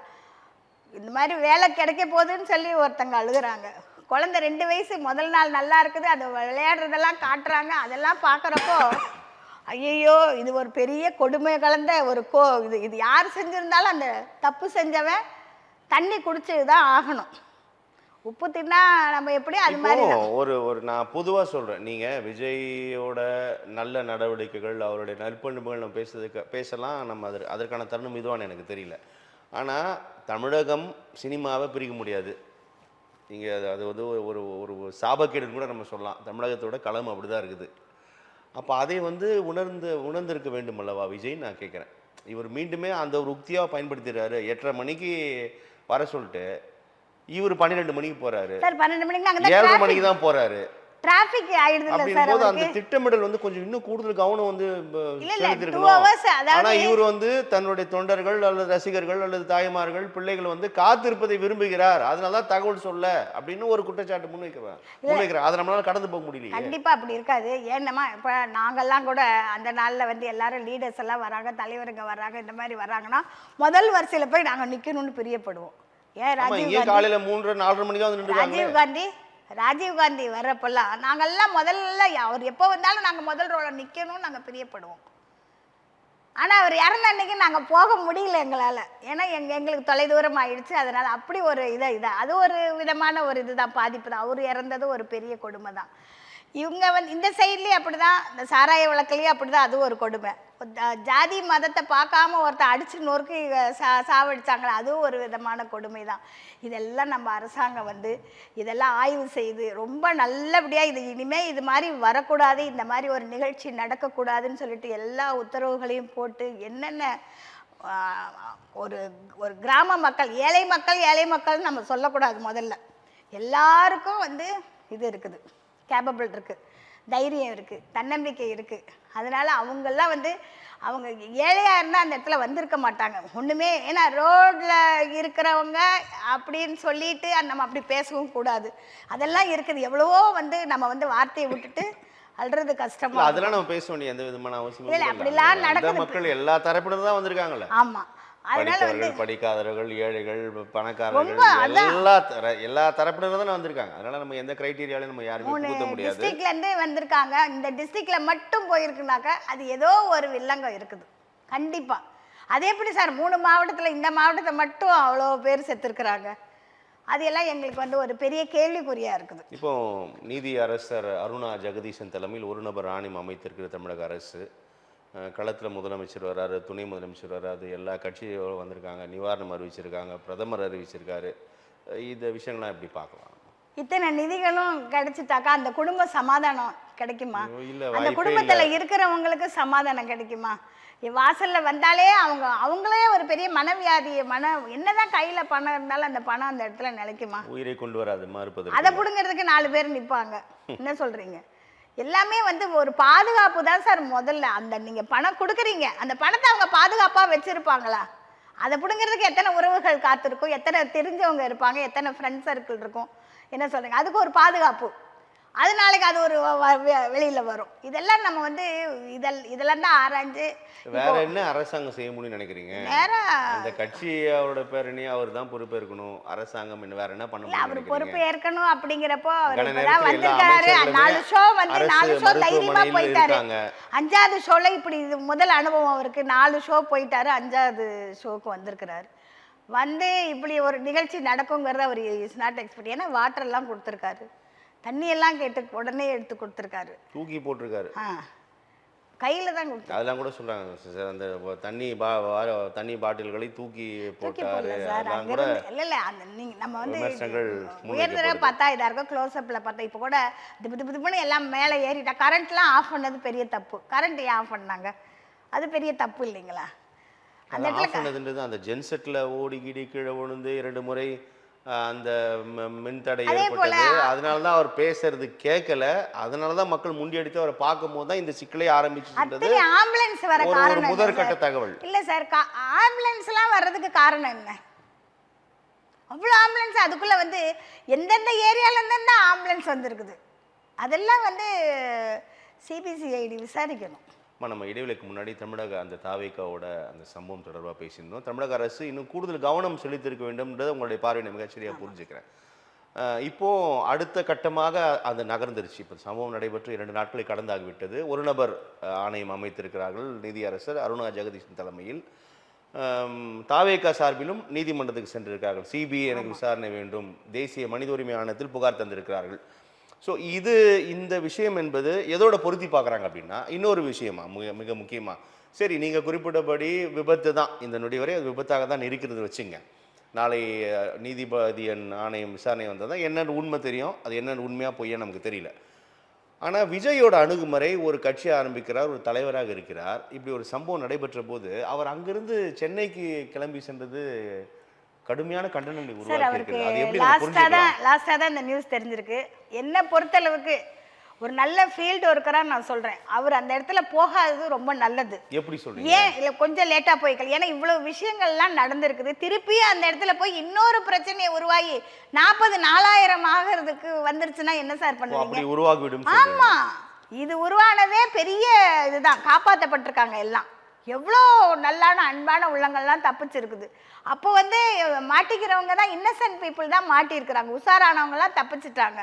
இந்த மாதிரி வேலை கிடைக்க போகுதுன்னு சொல்லி ஒருத்தங்க அழுகுறாங்க. குழந்தை 2 வயசு, முதல் நாள் நல்லா இருக்குது, அது விளையாடுறதெல்லாம் காட்டுறாங்க. அதெல்லாம் பார்க்குறப்போ ஐயோ இது ஒரு பெரிய கொடுமை கலந்த ஒரு இது யார் செஞ்சிருந்தாலும் அந்த தப்பு செஞ்சவன் தண்ணி குடிச்சு தான் ஆகணும். உப்பு தின்னா நம்ம எப்படி அது மாதிரி ஒரு நான் பொதுவாக சொல்கிறேன். நீங்கள் விஜயோட நல்ல நடவடிக்கைகள், அவருடைய நற்பண்புகள் நம்ம பேசலாம். நம்ம அதற்கான தருணம் இதுவான்னு எனக்கு தெரியல. ஆனால் தமிழகம் சினிமாவை பிரிக்க முடியாது. நீங்கள் அது வந்து ஒரு ஒரு சாபக்கேடுன்னு கூட நம்ம சொல்லலாம். தமிழகத்தோட களம் அப்படி தான் இருக்குது. அப்போ அதை வந்து உணர்ந்திருக்க வேண்டும் அல்லவா விஜய், நான் கேட்குறேன். இவர் மீண்டுமே அந்த ஒரு உக்தியாக பயன்படுத்திடுறாரு. 8:30 மணிக்கு வர சொல்லிட்டு இவர் 12 மணிக்கு போறாரு, 7 மணிக்கு தான் போறாரு. டிராஃபிக் ஆயிடுது இல்ல சார். அப்போ அந்த திட்டமிடல் வந்து கொஞ்சம் இன்னும் கூடுதல் கவனம் வந்து செலுத்திருக்கணும். ஆனா இவர் வந்து தன்னுடைய தொண்டர்கள் அல்லது ரசிகர்கள் அல்லது தாய்மார்கள் பிள்ளைகள் வந்து காத்திருப்பதை விரும்புகிறார், அதனாலதான் தகவல் சொல்ல அப்படின்னு ஒரு குற்றச்சாட்டு முன்வைக்கிறார். அதை நம்மளால கடந்து போக முடியல. கண்டிப்பா அப்படி இருக்காது. ஏன்னமா இப்ப நாங்கெல்லாம் கூட அந்த நாள்ல வந்து எல்லாரும் லீடர்ஸ் எல்லாம் வராங்க, தலைவருங்க வராங்க, இந்த மாதிரி வராங்கன்னா முதல் வரிசையில போய் நாங்க நிக்கணும்னு பிரியப்படுவோம். ஏன் காலையில 3-4 மணிக்கு தான் வந்து ராஜீவ் காந்தி வர்றப்பெல்லாம் நாங்கெல்லாம் முதல்ல அவர் எப்போ வந்தாலும் நாங்கள் முதல் ரோல நிற்கணும்னு நாங்கள் பிரியப்படுவோம். ஆனால் அவர் இறந்த அன்னைக்கு நாங்கள் போக முடியல எங்களால். ஏன்னா எங்களுக்கு தொலைதூரம் ஆயிடுச்சு. அதனால் அப்படி ஒரு அது ஒரு விதமான ஒரு இதுதான், பாதிப்பு தான். அவர் இறந்தது ஒரு பெரிய கொடுமை தான். இவங்க வந்து இந்த சைட்லேயும் அப்படி தான், இந்த சாராய வழக்குலேயும் அப்படி தான், அது ஒரு கொடுமை. ஜாதி மதத்தை பார்க்காம ஒருத்தர் அடிச்சு நொறுக்கி சாவடிச்சாங்களே, அதுவும் ஒரு விதமான கொடுமை தான். இதெல்லாம் நம்ம அரசாங்கம் வந்து இதெல்லாம் ஆய்வு செய்து ரொம்ப நல்லபடியாக இது இனிமேல் இது மாதிரி வரக்கூடாது, இந்த மாதிரி ஒரு நிகழ்ச்சி நடக்கக்கூடாதுன்னு சொல்லிட்டு எல்லா உத்தரவுகளையும் போட்டு என்னென்ன ஒரு ஒரு கிராம மக்கள், ஏழை மக்கள்னு நம்ம சொல்லக்கூடாது. முதல்ல எல்லாருக்கும் வந்து இது இருக்குது, கேப்பபிள் இருக்குது, தைரியம் இருக்குது, தன்னம்பிக்கை இருக்குது. அதனால் அவங்கெல்லாம் வந்து அவங்க ஏழையாக இருந்தால் அந்த இடத்துல வந்திருக்க மாட்டாங்க ஒன்றுமே. ஏன்னா ரோட்டில் இருக்கிறவங்க அப்படின்னு சொல்லிட்டு நம்ம அப்படி பேசவும் கூடாது. அதெல்லாம் இருக்குது. எவ்வளவோ வந்து நம்ம வந்து வார்த்தையை விட்டுட்டு அல்றது கஷ்டமா. அதெல்லாம் நம்ம பேச வேண்டிய எந்த விதமான அவசியம் இல்லை. அப்படிலாம் நடக்குது. மக்கள் எல்லா தரப்பினரும் தான் வந்திருக்காங்கல்ல. ஆமாம். அதனால வந்து படித்தவர்கள் படிக்காதவர்கள் ஏழைகள் ரொம்ப பணக்காரர்கள் எல்லா தரப்பினரும் தானே வந்திருக்காங்க. அதனால நம்ம எந்த கிரைட்டீரியாலையும் நம்ம யாருமே 3 புகுத்த முடியாது. டிஸ்ட்ரிக்ட்ல இருந்தே வந்திருக்காங்க. இந்த டிஸ்ட்ரிக்ட்ல மட்டும் போயிருக்குனாக்கா அது ஏதோ ஒரு வில்லங்கம் இருக்குது கண்டிப்பா. அது எப்படி சார் 3 மாவட்டத்துல இந்த மாவட்டத்தை மட்டும் அவ்வளோ பேர் செத்துருக்குறாங்க? அது எல்லாம் எங்களுக்கு வந்து ஒரு பெரிய கேள்விக்குறியா இருக்குது. இப்போ நீதி அரசர் அருணா ஜெகதீசன் தலைமையில் ஒரு நபர் ஆணையம் அமைத்திருக்கிற தமிழக அரசு களத்தில் முதலமைச்சர் வராரு, துணை முதலமைச்சர் வராது, எல்லா கட்சியோடு வந்திருக்காங்க, நிவாரணம் அறிவிச்சிருக்காங்க, பிரதமர் அறிவிச்சிருக்காரு. இந்த விஷயங்கள்லாம் எப்படி பார்க்கலாம்? இத்தனை நிதிகளும் கிடைச்சிட்டாக்கா அந்த குடும்ப சமாதானம் கிடைக்குமா? இல்ல, அந்த வாய்ப்பே குடும்பத்துல இல்ல. இருக்கிறவங்களுக்கு சமாதானம் கிடைக்குமா? வாசல்ல வந்தாலே அவங்களே ஒரு பெரிய மனவியாதி என்னதான் கையில பணம் இருந்தாலும் அந்த பணம் அந்த இடத்துல நிலைக்குமா? உயிரை கொண்டு வராது மறுப்பது. அதை புடுங்கிறதுக்கு 4 பேர் நிப்பாங்க. என்ன சொல்றீங்க? எல்லாமே வந்து ஒரு பாதுகாப்பு தான் சார் முதல்ல. அந்த நீங்க பணம் கொடுக்குறீங்க, அந்த பணத்தை அவங்க பாதுகாப்பா வச்சிருப்பாங்களா? அதை பிடுங்கிறதுக்கு எத்தனை உறவுகள் காத்திருக்கும், எத்தனை தெரிஞ்சவங்க இருப்பாங்க, எத்தனை ஃப்ரெண்ட் சர்க்கிள் இருக்கும். என்ன சொல்றீங்க? அதுக்கு ஒரு பாதுகாப்பு. அது நாளைக்கு அது ஒரு வெளியில வரும். இதெல்லாம் நம்ம வந்து இதெல்லாம் தான் ஆராய்ஞ்சு வேற என்ன அரசாங்கம் செய்ய முடியும்னு நினைக்கிறீங்க? வேற அந்த கட்சி அவரோட பேரணி அவர் தான் பொறுப்பேற்கணும். அரசாங்கம் என்ன வேற என்ன பண்ண அவர் முடியும்? பொறுப்பு ஏற்கணும் அப்படிங்கிறப்போ அவர் கன இப்பதான் நேரத்துல எல்லா வந்திருக்காரு. அமைச்சர்களுமே 4 ஷோ வந்து 4 ஷோ தைரியமா மருத்துவமனையில் போயிட்டாரு. இருக்காங்க. 5வது ஷோல இப்படி இது முதல் அனுபவம் அவருக்கு. 4 ஷோ போயிட்டாரு, 5வது ஷோக்கு வந்திருக்கிறாரு. வந்து இப்படி ஒரு நிகழ்ச்சி நடக்குங்கிறத அவர் இஸ் நாட் எக்ஸ்பெக்ட். ஏன்னா வாட்டர் எல்லாம் கொடுத்துருக்காரு, தண்ணி எல்லாம் கேட்டு உடனே எடுத்து கொடுத்துருக்காரு, தூக்கி போட்டிருக்காரு. கையில தான் கொடுத்தாரு. அதெல்லாம் கூட சொல்றாங்க சார், அந்த தண்ணி பாட்டில்களை தூக்கி போட்டாரு. சார் அதெல்லாம் அங்க கூட இருந்து இல்ல நம்ம வந்து விமர்சனங்கள் உயர்ந்தர பார்த்தா இதா இருக்கும், க்ளோஸ் அப்ல பார்த்தா இப்போ கூட திபுன்னு எல்லாம் மேலே ஏறிட்டா. கரண்ட்லாம் ஆஃப் பண்ணது பெரிய தப்பு. கரண்ட் ஏன் ஆஃப் பண்ணாங்க? அது பெரிய தப்பு இல்லைங்களா? அந்த ஆஃப் பண்ணதுன்றது அந்த ஜென்செட்ல ஓடி கீடி கீழே விழுந்து 2 முறை அந்த மின்தடை ஏற்பட்டது. அதனாலதான் அவர் பேசுறது கேட்கல. அதனாலதான் மக்கள் முண்டியடித்து அவரை பார்க்கும் போது தான் இந்த சிக்கலே ஆரம்பிச்சுன்றது ஆம்புலன்ஸ் வர ஒரு காரணம் முதற்கட்ட தகவல். இல்ல சார், ஆம்புலன்ஸ் எல்லாம் வர்றதுக்கு காரணம் என்ன? அவ்வளோ ஆம்புலன்ஸ் அதுக்குள்ள வந்து எந்தெந்த ஏரியால இருந்து ஆம்புலன்ஸ் வந்திருக்குது. அதெல்லாம் வந்து சிபிசிஐடி விசாரிக்கணும். நம்ம இடைவெளிக்கு முன்னாடி தமிழக அந்த தாவேக்காவோட அந்த சம்பவம் தொடர்பாக பேசியிருந்தோம். தமிழக அரசு இன்னும் கூடுதல் கவனம் செலுத்திருக்க வேண்டும்ன்றது உங்களுடைய பார்வையை மிகச்சரியாக புரிஞ்சுக்கிறேன். இப்போ அடுத்த கட்டமாக அது நகர்ந்துருச்சு. இப்போ சம்பவம் நடைபெற்று 2 நாட்களை கடந்தாகிவிட்டது. ஒரு நபர் ஆணையம் அமைத்திருக்கிறார்கள் நீதி அரசர் அருணா ஜெகதீசன் தலைமையில். தாவேக்கா சார்பிலும் நீதிமன்றத்துக்கு சென்றிருக்கிறார்கள். சிபிஐ எனக்கு விசாரணை வேண்டும், தேசிய மனித உரிமை ஆணையத்தில் புகார் தந்திருக்கிறார்கள். ஸோ இந்த விஷயம் என்பது எதோட பொருத்தி பார்க்குறாங்க அப்படின்னா, இன்னொரு விஷயமா மிக முக்கியமாக, சரி நீங்கள் குறிப்பிட்டபடி விபத்து தான், இந்த நொடி வரை அது விபத்தாக தான் இருக்கிறது வச்சுங்க. நாளை நீதிபதியின் ஆணையம் விசாரணை வந்தால் தான் என்னென்னு உண்மை தெரியும். அது என்னென்னு உண்மையாக பொய்யா நமக்கு தெரியல. ஆனால் விஜயோட அணுகுமுறை, ஒரு கட்சி ஆரம்பிக்கிறார், ஒரு தலைவராக இருக்கிறார். இப்படி ஒரு சம்பவம் நடைபெற்ற போது அவர் அங்கிருந்து சென்னைக்கு கிளம்பி சென்றது கடுமையான கண்டனங்களை உருவாக்கியிருக்கு. அது எப்படி லாஸ்டா தான் இந்த நியூஸ் தெரிஞ்சிருக்கு. என்ன பொறுத்தளவுக்கு ஒரு நல்ல ஃபீல்டு ஒர்க்கராக நான் சொல்றேன், அவர் அந்த இடத்துல போகாதது ரொம்ப நல்லது. எப்படி சொல்றீங்க? ஏன் இல்லை கொஞ்சம் லேட்டா போய்க்கல? ஏன்னா இவ்வளவு விஷயங்கள்லாம் நடந்திருக்குது. திருப்பியும் அந்த இடத்துல போய் இன்னொரு பிரச்சனையை உருவாகி 40,000 ஆகிறதுக்கு வந்துருச்சுன்னா என்ன சார் பண்ணுவீங்க? உருவாகிவிடும். ஆமா, இது உருவானதே பெரிய இதுதான். காப்பாற்றப்பட்டிருக்காங்க எல்லாம். எவ்வளோ நல்லான அன்பான உள்ளங்கள்லாம் தப்பிச்சிருக்குது. அப்போ வந்து மாட்டிக்கிறவங்க தான், இன்னசென்ட் பீப்புள் தான் மாட்டியிருக்கிறாங்க. உஷாரானவங்கலாம் தப்பிச்சிட்டாங்க.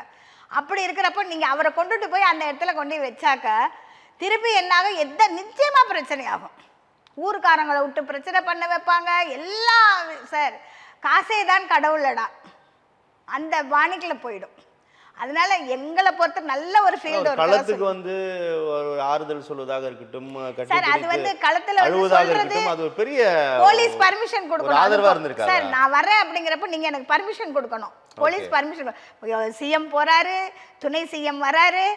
அப்படி இருக்கிறப்ப நீங்கள் அவரை கொண்டுட்டு போய் அந்த இடத்துல கொண்டு வச்சாக்க திருப்பி என்னாகும்? நிச்சயமாக பிரச்சனை ஆகும். ஊருக்காரங்களை விட்டு பிரச்சனை பண்ண வைப்பாங்க எல்லாம். சார் காசே தான் கடவுளடா, அந்த பாணிக்குள்ள போயிடும். அதனால எங்களை பொறுத்த நல்ல ஒரு ஃபீல்ட் ஒரு களத்துக்கு வந்து ஒரு ஆறுதல் சொல்வதாக இருக்கட்டும், சார் அது வந்து களத்துல வந்து சொல்றது, அது ஒரு பெரிய போலீஸ் பர்மிஷன் கொடுக்கணும். ஆதரவா இருந்திருக்காரு. சார் நான் வரேன் அப்படிங்கிறப்ப நீங்க எனக்கு பர்மிஷன் கொடுக்கணும். Police permission. சிஎம் போறாரு, துணை சிஎம் வராரு,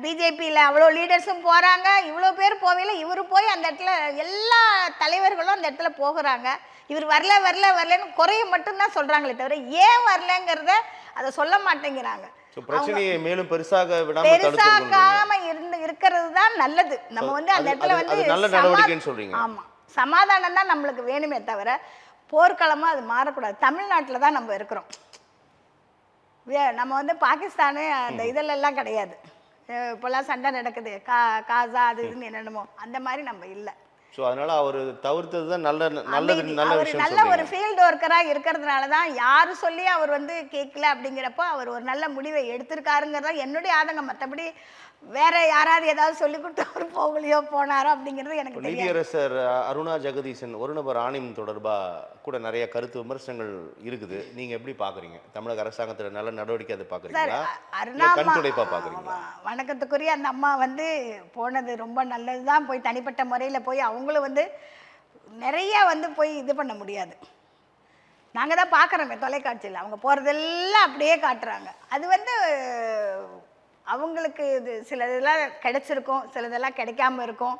பிஜேபியில் அவ்வளோ லீடர்ஸும் போறாங்க. இவ்வளோ பேர் போவையில இவரு போய் அந்த இடத்துல எல்லா தலைவர்களும் அந்த இடத்துல போகிறாங்க. இவர் வரலன்னு குறைய மட்டும்தான் சொல்றாங்களே தவிர ஏன் வரலங்கிறத அதை சொல்ல மாட்டேங்கிறாங்க. பிரச்சனையை மேலும் பெருசாகாம இருக்கிறது தான் நல்லது. நம்ம வந்து அந்த இடத்துல வந்து நல்ல நடவடிக்கைன்னு சொல்றீங்க. ஆமா, சமாதானம் தான் நம்மளுக்கு வேணுமே தவிர போர்க்களமா அது மாறக்கூடாது. தமிழ்நாட்டில் தான் நம்ம இருக்கிறோம். நம்ம வந்து பாகிஸ்தானு அந்த இதெல்லாம் கிடையாது. இப்போல்லாம் சண்டை நடக்குது, காசா அது இதுன்னு என்னென்னமோ, அந்த மாதிரி நம்ம இல்லை. ஸோ அதனால அவர் தவிர்த்தது தான் நல்ல அவர் விஷயம் நல்ல ஒரு ஃபீல்டு ஒர்க்கராக இருக்கிறதுனால தான் யாரு சொல்லி அவர் வந்து கேட்கல அப்படிங்கிறப்போ அவர் ஒரு நல்ல முடிவை எடுத்திருக்காருங்கிறதா என்னுடைய ஆதங்கம். மற்றபடி வேற யாராவது ஏதாவது சொல்லி கொடுத்து அவர் போகலையோ போனாரோ அப்படிங்கிறது எனக்கு தெரியாது. நீதியரசர் அருணா ஜெகதீசன் ஒரு நபர் ஆணையம் தொடர்பா கூட நிறைய கருத்து விமர்சனங்கள் இருக்குது. நீங்க எப்படி பாக்குறீங்க? தமிழக அரசாங்கத்துல நல்ல நடவடிக்கை அதை பாக்குறீங்களா, அருணா கண் துடைப்பா பாக்குறீங்களா? வணக்கத்துக்குரிய அந்த அம்மா வந்து போனது ரொம்ப நல்லதுதான். போய் தனிப்பட்ட முறையில் போய் அவங்களும் வந்து நிறைய வந்து போய் இது பண்ண முடியாது. நாங்கள் தான் பார்க்குறோமே தொலைக்காட்சியில் அவங்க போகிறதெல்லாம் அப்படியே காட்டுறாங்க. அது வந்து அவங்களுக்கு இது சிலதெல்லாம் கிடைச்சிருக்கும், சிலதெல்லாம் கிடைக்காம இருக்கும்,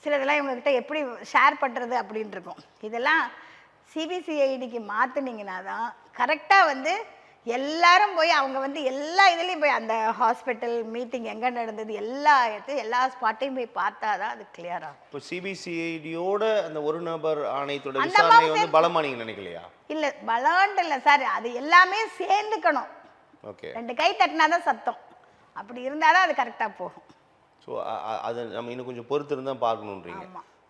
சிலதெல்லாம் இவங்ககிட்ட எப்படி ஷேர் பண்ணுறது அப்படின்னு இருக்கும். இதெல்லாம் சிபிசிஐடிக்கு மாற்றினீங்கன்னா தான் கரெக்டாக வந்து எல்லாரும் போய் அவங்க வந்து எல்லா இதுலேயும் போய் அந்த ஹாஸ்பிட்டல் மீட்டிங் எங்கே நடந்தது எல்லா இடத்தையும் எல்லா ஸ்பாட்டையும் போய் பார்த்தா தான் அது கிளியர் ஆகும். இப்போ சிபிசிஐடியோட அந்த ஒரு நபர் ஆணையத்தோட விசாரணை வந்து பலமா நீங்க நினைக்கலையா? இல்லை பலம்ன்ட்டு இல்லை சார், அது எல்லாமே சேர்ந்துக்கணும். ஓகே, 2 கை தட்டினா தான் சத்தம். அப்படி இருந்தால் தான் அது கரெக்டாக போகும். ஸோ அதை நம்ம இன்னும் கொஞ்சம் பொறுத்து இருந்தால் பார்க்கணுன்றீங்க.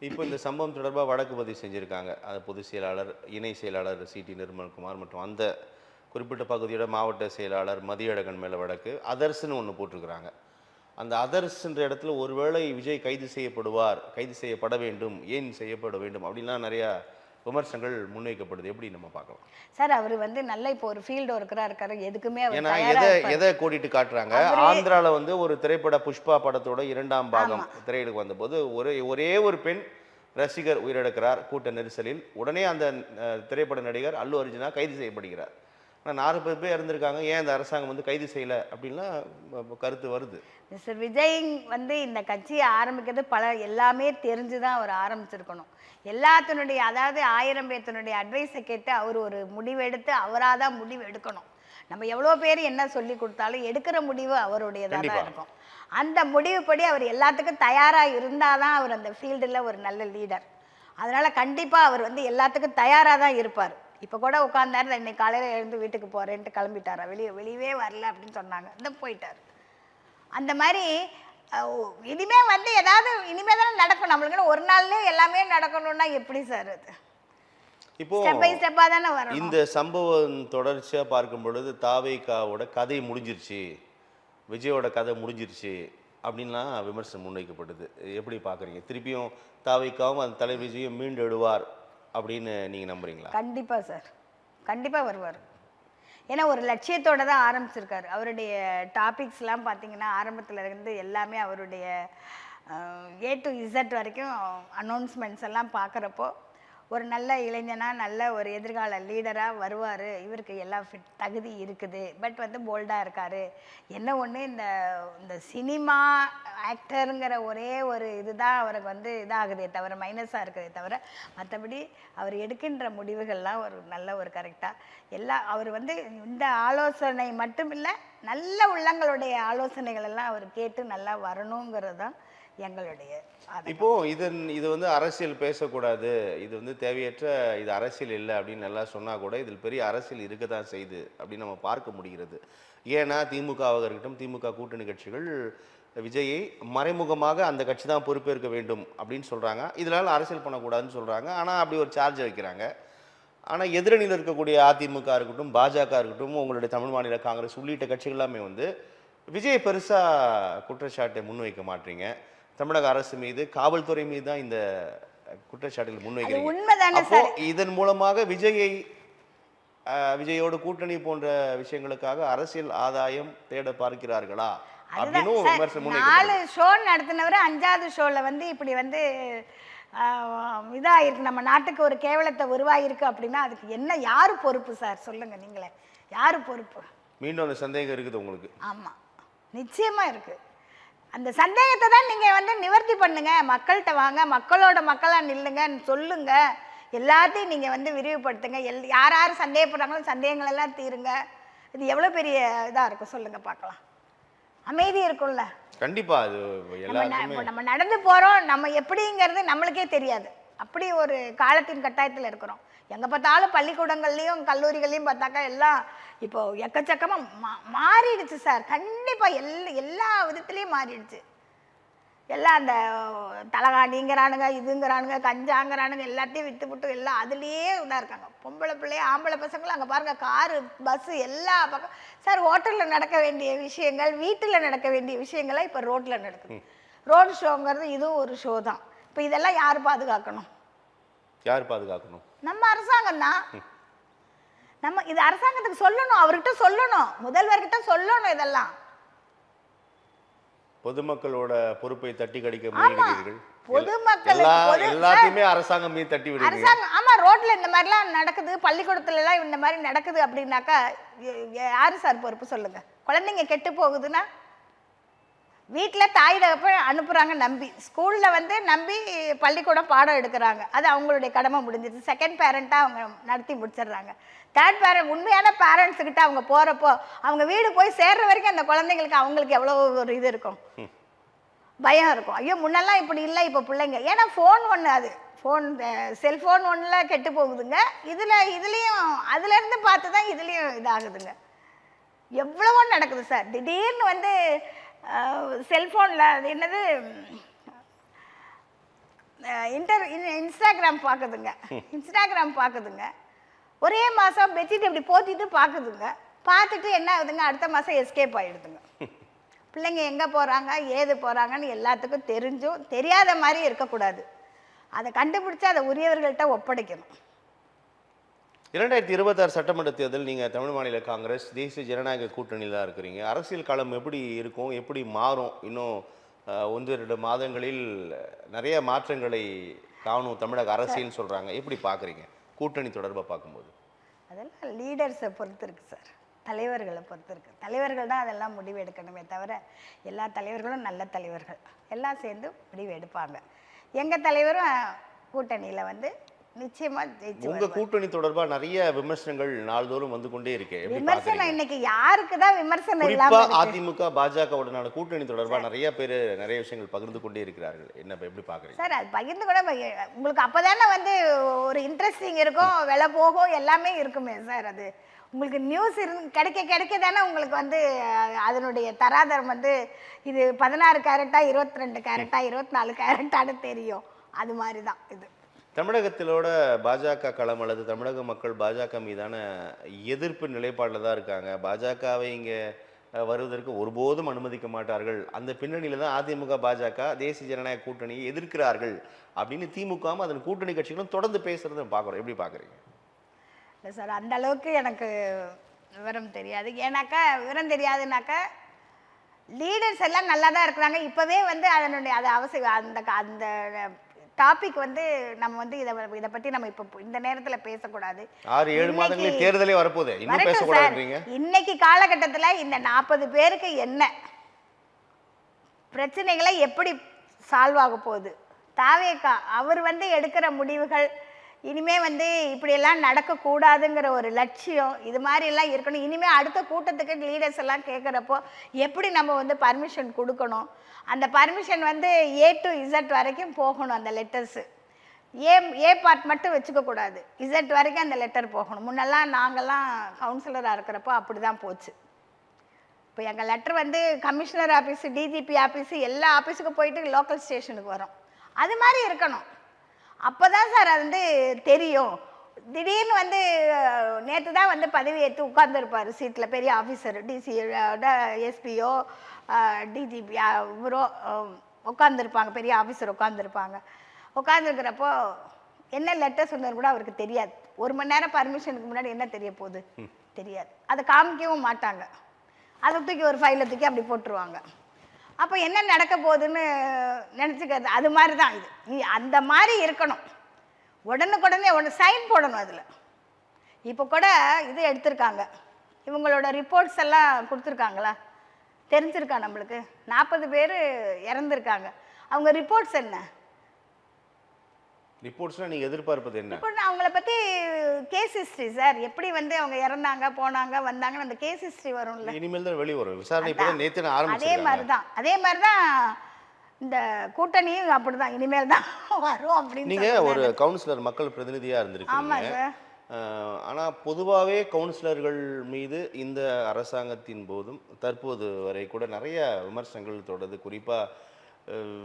இப்போ இந்த சம்பவம் தொடர்பாக வழக்கு பதிவு செஞ்சுருக்காங்க. அது பொதுச் செயலாளர், இணை செயலாளர் சிடி நிர்மல்குமார் மற்றும் அந்த குறிப்பிட்ட பகுதியோட மாவட்ட செயலாளர் மதியழகன் மேலே வழக்கு. அதர்ஸ்ன்னு ஒன்று போட்டிருக்கிறாங்க. அந்த அதர்ஸ்ன்ற இடத்துல ஒருவேளை விஜய் கைது செய்யப்பட வேண்டும், ஏன் செய்யப்பட வேண்டும் அப்படின்லாம் நிறையா விமர்சனங்கள் முன்வைக்கப்படுது. எப்படி நம்ம பார்க்கலாம் சார்? அவர் வந்து நல்ல இப்போ ஒரு ஃபீல்டு ஒர்க்கராக இருக்காரு. எதுக்குமே ஏன்னா எதை கோடிட்டு காட்டுறாங்க? ஆந்திராவில் வந்து ஒரு திரைப்பட புஷ்பா படத்தோட 2ஆம் பாகம் திரையிடுக்கு வந்தபோது ஒரே ஒரு பெண் ரசிகர் உயிரிழக்கிறார் கூட்ட நெரிசலில். உடனே அந்த திரைப்பட நடிகர் அல்லு அர்ஜுனா கைது செய்யப்படுகிறார். ஆனால் 40 பேர் இறந்துருக்காங்க, ஏன் அந்த அரசாங்கம் வந்து கைது செய்யலை அப்படின்லாம் கருத்து வருது. மிஸ்டர் விஜய் வந்து இந்த கட்சியை ஆரம்பிக்கிறது எல்லாமே தெரிஞ்சு தான் அவர் ஆரம்பிச்சிருக்கணும். எல்லாத்தினுடைய அதாவது 1000 பேர்த்தினுடைய அட்வைஸை கேட்டு அவர் ஒரு முடிவெடுத்து அவராக தான் முடிவு எடுக்கணும். நம்ம எவ்வளோ பேர் என்ன சொல்லி கொடுத்தாலும் எடுக்கிற முடிவு அவருடையதாக தான் இருக்கும். அந்த முடிவுப்படி அவர் எல்லாத்துக்கும் தயாராக இருந்தால் தான் அவர் அந்த ஃபீல்டில் ஒரு நல்ல லீடர். அதனால் கண்டிப்பாக அவர் வந்து எல்லாத்துக்கும் தயாராக தான் இருப்பார். இப்போ கூட உட்காந்தாரு, இன்னைக்கு காலையில் எழுந்து வீட்டுக்கு போகிறேன்ட்டு கிளம்பிட்டாரா, வெளியே வரல அப்படின்னு சொன்னாங்க, இந்த போயிட்டார். அந்த மாதிரி இனிமே வந்து ஏதாவது இனிமே தானே நடக்கும். நம்மளுக்கு ஒரு நாள்லேயே எல்லாமே நடக்கணும்னா எப்படி சார்? அது இப்போ ஸ்டெப் பை ஸ்டெப்பாக தானே வரும். இந்த சம்பவம் தொடர்ச்சியாக பார்க்கும் பொழுது தாவேகாவோட கதை முடிஞ்சிருச்சு, விஜயோட கதை முடிஞ்சிருச்சு அப்படின்லாம் விமர்சனம் முன்வைக்கப்படுது. எப்படி பார்க்குறீங்க? திருப்பியும் தாவேகாவும் அந்த தலைவர் விஜயும் மீண்டு எழுவார் அப்படின்னு நீங்கள் நம்புறீங்களா? கண்டிப்பாக சார், கண்டிப்பாக வருவார். ஏன்னா ஒரு லட்சியத்தோடு தான் ஆரம்பிச்சிருக்காரு. அவருடைய டாபிக்ஸ்லாம் பார்த்தீங்கன்னா ஆரம்பத்தில் இருந்து எல்லாமே அவருடைய A to Z வரைக்கும் அனௌன்ஸ்மெண்ட்ஸ் எல்லாம் பார்க்குறப்போ ஒரு நல்ல இளைஞனாக நல்ல ஒரு எதிர்கால லீடராக வருவார், இவருக்கு எல்லா தகுதி இருக்குது, பட் வந்து போல்டாக இருக்கார். என்ன ஒன்று இந்த சினிமா ஆக்டருங்கிற ஒரே ஒரு இதுதான் அவருக்கு வந்து இதாகுதே தவிர, மைனஸாக இருக்குதே தவிர, மற்றபடி அவர் எடுக்கின்ற முடிவுகள்லாம் ஒரு நல்ல ஒரு கரெக்டாக அவர் வந்து இந்த ஆலோசனை மட்டும் இல்லை, நல்ல உள்ளங்களுடைய ஆலோசனைகள் எல்லாம் அவர் கேட்டு நல்லா வரணுங்கிறது தான் எங்களுடைய. இப்போ இது வந்து அரசியல் பேசக்கூடாது, இது வந்து தேவையற்ற, இது அரசியல் இல்லை அப்படின்னு நல்லா சொன்னால் கூட இதில் பெரிய அரசியல் இருக்க தான் செய்யுது அப்படின்னு நம்ம பார்க்க முடிகிறது. ஏன்னா திமுகவாக இருக்கட்டும், திமுக கூட்டணி கட்சிகள் விஜயை மறைமுகமாக அந்த கட்சி தான் பொறுப்பேற்க வேண்டும் அப்படின்னு சொல்கிறாங்க. இதனால் அரசியல் பண்ணக்கூடாதுன்னு சொல்கிறாங்க. ஆனால் அப்படி ஒரு சார்ஜ் வைக்கிறாங்க. ஆனால் எதிரணியில் இருக்கக்கூடிய அதிமுக இருக்கட்டும், பாஜக இருக்கட்டும், உங்களுடைய தமிழ் மாநில காங்கிரஸ் உள்ளிட்ட கட்சிகள் எல்லாமே வந்து விஜய் பெருசாக குற்றச்சாட்டை முன்வைக்க மாட்டீங்க. தமிழக அரசு மீது, காவல்துறை மீது தான் இந்த குற்றச்சாட்டுகள் முன்வைக்கிறீங்க. அப்போ இதன் மூலமாக விஜயோட கூட்டணி போன்ற விஷயங்களுக்காக அரசியல் ஆதாயம் தேட பார்க்கிறார்களா அப்படின்னு விமர்சனம் முன்வைக்கிறாங்க. 4 ஷோ நடத்தினவர் 5வது ஷோல வந்து இப்படி வந்து இதாயிருக்கு, நம்ம நாட்டுக்கு ஒரு கேவலத்தை உருவாயிருக்கு அப்படின்னா அதுக்கு என்ன, யாரு பொறுப்பு சார்? சொல்லுங்க நீங்களே, யாரு பொறுப்பு? மீண்டும் அந்த சந்தேகம் இருக்குது உங்களுக்கு? ஆமா, நிச்சயமா இருக்கு. அந்த சந்தேகத்தை தான் நீங்க வந்து நிவர்த்தி பண்ணுங்க. மக்கள்கிட்ட வாங்க, மக்களோட மக்களா நில்லுங்க, சொல்லுங்க, எல்லாத்தையும் நீங்க வந்து விரிவுபடுத்துங்க. யார் யார் சந்தேகப்படுறாங்களோ சந்தேகங்கள் எல்லாம் தீருங்க. இது எவ்வளவு பெரிய இதா இருக்கும் சொல்லுங்க பார்க்கலாம். அமைதி இருக்கும்ல. கண்டிப்பா. அது நம்ம நடந்து போறோம், நம்ம எப்படிங்கிறது நம்மளுக்கே தெரியாது. அப்படி ஒரு காலத்தின் கட்டாயத்தில் இருக்கிறோம். எங்க பார்த்தாலும் பள்ளிக்கூடங்கள்லயும் கல்லூரிகள்லையும் பார்த்தாக்கா எல்லாம் இப்போ எக்கச்சக்கமா மாறிடுச்சு சார். கண்டிப்பா எல்லா விதத்துலயும் மாறிடுச்சு. எல்லாம் அந்த தலகாணிங்கிறானுங்க, இதுங்கிறானுங்க, கஞ்சாங்கிறானுங்க, எல்லாத்தையும் விற்றுப்புட்டு எல்லாம் அதுலேயே இதாக இருக்காங்க. பொம்பளை பிள்ளைய ஆம்பளை பசங்களும் அங்கே பாருங்கள், காரு பஸ்ஸு எல்லா பக்கம். சார், ஹோட்டலில் நடக்க வேண்டிய விஷயங்கள், வீட்டில் நடக்க வேண்டிய விஷயங்கள்லாம் இப்போ ரோட்டில் நடக்குது. ரோடு ஷோங்கிறது இதுவும் ஒரு ஷோ தான். இப்போ இதெல்லாம் யார் பாதுகாக்கணும்? யார் பாதுகாக்கணும்? நம்ம அரசாங்கம் தான். நம்ம இது அரசாங்கத்துக்கு சொல்லணும், அவர்கிட்ட சொல்லணும், முதல்வர்கிட்ட சொல்லணும். இதெல்லாம் பொதுமக்களோட பொறுப்பை தட்டி கழிக்க முயல்கிறீர்கள். பொதுமக்களுக்கு எல்லாத்தையுமே அரசாங்கம் மீது தட்டி விடுறீங்க. அரசாங்கம் ஆமா, ரோட்ல இந்த மாதிரிலாம் நடக்குது, பள்ளிக்கூடத்துல எல்லாம் இந்த மாதிரி நடக்குது அப்படின்னாக்கா யாரு சார் பொறுப்பு சொல்லுங்க? குழந்தைங்க கெட்டு போகுதுன்னா வீட்டில் தாய் தகப்ப அனுப்புகிறாங்க நம்பி, ஸ்கூலில் வந்து நம்பி பள்ளிக்கூடம் பாடம் எடுக்கிறாங்க, அது அவங்களுடைய கடமை முடிஞ்சிருச்சு. செகண்ட் பேரண்ட்டாக அவங்க நடத்தி முடிச்சிடுறாங்க. தேர்ட் பேரண்ட், உண்மையான பேரண்ட்ஸுக்கிட்ட அவங்க போகிறப்போ அவங்க வீடு போய் சேர்ற வரைக்கும் அந்த குழந்தைங்களுக்கு அவங்களுக்கு எவ்வளோ ஒரு இது இருக்கும், பயம் இருக்கும். ஐயோ முன்னெல்லாம் இப்படி இல்லை, இப்போ பிள்ளைங்க ஏன்னா ஃபோன் ஒன்று, அது ஃபோன் செல்ஃபோன் ஒன்றில் கெட்டு போகுதுங்க. இதுலேயும் அதுலேருந்து பார்த்து தான் இதுலேயும் இதாகுதுங்க. எவ்வளவோ நடக்குது சார். திடீர்னு வந்து செல்ஃபோனில் அது என்னது இன்ஸ்டாகிராம் பார்க்குதுங்க. ஒரே மாதம் பெட்ஷீட் இப்படி போத்திட்டு பார்க்குதுங்க. பார்த்துட்டு என்ன ஆகுதுங்க, அடுத்த மாதம் எஸ்கேப் ஆகிடுதுங்க. பிள்ளைங்க எங்கே போகிறாங்க, ஏது போகிறாங்கன்னு எல்லாத்துக்கும் தெரிஞ்சும் தெரியாத மாதிரி இருக்கக்கூடாது. அதை கண்டுபிடிச்சி அதை உரியவர்கள்ட்ட ஒப்படைக்கணும். 2026 சட்டமன்ற தேர்தல், நீங்கள் தமிழ் மாநில காங்கிரஸ் தேசிய ஜனநாயக கூட்டணியில் தான் இருக்கிறீங்க. அரசியல் காலம் எப்படி இருக்கும், எப்படி மாறும்? இன்னும் 1-2 மாதங்களில் நிறைய மாற்றங்களை காணும் தமிழக அரசியல் சொல்கிறாங்க. எப்படி பார்க்குறீங்க கூட்டணி தொடர்பாக பார்க்கும்போது? அதெல்லாம் லீடர்ஸை பொறுத்து இருக்குது சார், தலைவர்களை பொறுத்து இருக்குது. தலைவர்கள் தான் அதெல்லாம் முடிவு எடுக்கணுமே தவிர எல்லா தலைவர்களும் நல்ல தலைவர்கள் எல்லாம் சேர்ந்து முடிவு எடுப்பாங்க. எங்கள் தலைவரும் கூட்டணியில் வந்து நிச்சயமா ஜெயிச்சு. உங்க கூட்டணி தொடர்பா நிறைய விமர்சனங்கள் நாள்தோறும் வந்து கொண்டே இருக்கு. விமர்சனம் இன்னைக்கு யாருக்கு தான் விமர்சனம் இல்லாம இருக்கு? அதிமுக பாஜகவுடனான கூட்டணி தொடர்பா நிறைய பேர் நிறைய விஷயங்கள் பகிர்ந்து கொண்டே இருக்கிறார்கள். என்ன எப்படி பாக்குறீங்க சார்? அது பகிர்ந்து கூட உங்களுக்கு அப்பதானே வந்து ஒரு இன்ட்ரெஸ்டிங் இருக்கும், விலை போகும், எல்லாமே இருக்குமே சார். அது உங்களுக்கு நியூஸ் கிடைக்க கிடைக்க தானே உங்களுக்கு வந்து அதனுடைய தராதரம் வந்து இது 16 கேரட்டா 22 கேரட்டா 24 கேரட்டான்னு தெரியும். அது மாதிரி தான் இது. தமிழகத்திலோட பாஜக களம் அல்லது தமிழக மக்கள் பாஜக மீதான எதிர்ப்பு நிலைப்பாட்டில் தான் இருக்காங்க. பாஜகவை இங்கே வருவதற்கு ஒருபோதும் அனுமதிக்க மாட்டார்கள். அந்த பின்னணியில் தான் அதிமுக பாஜக தேசிய ஜனநாயக கூட்டணியை எதிர்க்கிறார்கள் அப்படின்னு திமுகவும் அதன் கூட்டணி கட்சிகளும் தொடர்ந்து பேசுறதை பார்க்குறோம். எப்படி பார்க்குறீங்க? இல்லை சார், அந்த அளவுக்கு எனக்கு விவரம் தெரியாது. ஏன்னாக்கா விவரம் தெரியாதுனாக்கா லீடர்ஸ் எல்லாம் நல்லா தான் இருக்கிறாங்க. இப்போவே வந்து அதனுடைய அது அவசியம் அந்த அந்த டாபிக் வந்து நம்ம வந்து இதை பற்றி நம்ம இப்போ இந்த நேரத்தில் பேசக்கூடாது. 6-7 மாதங்களில் தேர்தலே வரப்போகுது, இன்னும் பேசக்கூடாதுன்றீங்க. இன்னைக்கு காலகட்டத்தில் இந்த 40 பேருக்கு என்ன பிரச்சனைகளை எப்படி சால்வ் ஆக போகுது? தாவேகா அவர் வந்து எடுக்கிற முடிவுகள் இனிமே வந்து இப்படியெல்லாம் நடக்கக்கூடாதுங்கிற ஒரு லட்சியம் இது மாதிரிலாம் இருக்கணும். இனிமேல் அடுத்த கூட்டத்துக்கு லீடர்ஸ் எல்லாம் கேட்குறப்போ எப்படி நம்ம வந்து பர்மிஷன் கொடுக்கணும், அந்த பர்மிஷன் வந்து A to Z வரைக்கும் போகணும். அந்த லெட்டர்ஸு ஏ பார்ட் மட்டும் வச்சுக்கக்கூடாது, Z வரைக்கும் அந்த லெட்டர் போகணும். முன்னெல்லாம் நாங்கள்லாம் கவுன்சிலராக இருக்கிறப்போ அப்படி தான் போச்சு. இப்போ எங்கள் லெட்டர் வந்து கமிஷனர் ஆஃபீஸு, டிஜிபி ஆஃபீஸு, எல்லா ஆஃபீஸுக்கும் போயிட்டு லோக்கல் ஸ்டேஷனுக்கு வரும். அது மாதிரி இருக்கணும். அப்போ தான் சார் அது வந்து தெரியும். திடீர்னு வந்து நேற்று தான் வந்து பதவி ஏற்று உட்காந்துருப்பார் சீட்டில் பெரிய ஆஃபீஸர், எஸ்பியோ டிஜிபி இவரோ உட்காந்துருப்பாங்க, பெரிய ஆஃபீஸர் உட்காந்துருப்பாங்க. உட்காந்துருக்கிறப்போ என்ன லெட்டர் சொன்னார் கூட அவருக்கு தெரியாது. 1 மணி நேரம் பர்மிஷனுக்கு முன்னாடி என்ன தெரிய போகுது தெரியாது. அதை காமிக்கவும் மாட்டாங்க. அதை தூக்கி ஒரு ஃபைலை தூக்கி அப்படி போட்டுருவாங்க. அப்போ என்ன நடக்க போகுதுன்னு நினச்சிக்கிறது. அது மாதிரி தான் இது. அந்த மாதிரி இருக்கணும். உடனுக்குடனே சைன் போடணும் அதில். இப்போ கூட இது எடுத்திருக்காங்க, இவங்களோட ரிப்போர்ட்ஸ் எல்லாம் கொடுத்துருக்காங்களா தெரிஞ்சிருக்கா நம்மளுக்கு? 40 பேர் இறந்துருக்காங்க. அவங்க ரிப்போர்ட்ஸ் என்ன? ரிப்போர்ட்ஸ்லாம் நீங்கள் எதிர்பார்ப்பது என்ன? இப்போ அவங்கள பற்றி கேஸ் ஹிஸ்ட்ரி சார், எப்படி வந்து அவங்க இறந்தாங்க போனாங்க வந்தாங்கன்னு அந்த கேஸ் ஹிஸ்ட்ரி வரும்ல. இனிமேல் தான் வெளியே வரும். விசாரணை இப்போ நேற்று ஆரம்பிச்சு. அதே மாதிரி தான் இந்த கூட்டணியும் அப்படி தான் இனிமேல் தான் வரும் அப்படின்னு. நீங்கள் ஒரு கவுன்சிலர் மக்கள் பிரதிநிதியாக இருந்திருக்கீங்க. ஆனால் பொதுவாகவே கவுன்சிலர்கள் மீது இந்த அரசாங்கத்தின் போதும் தற்போது வரை கூட நிறைய விமர்சனங்கள் தொடருது. குறிப்பாக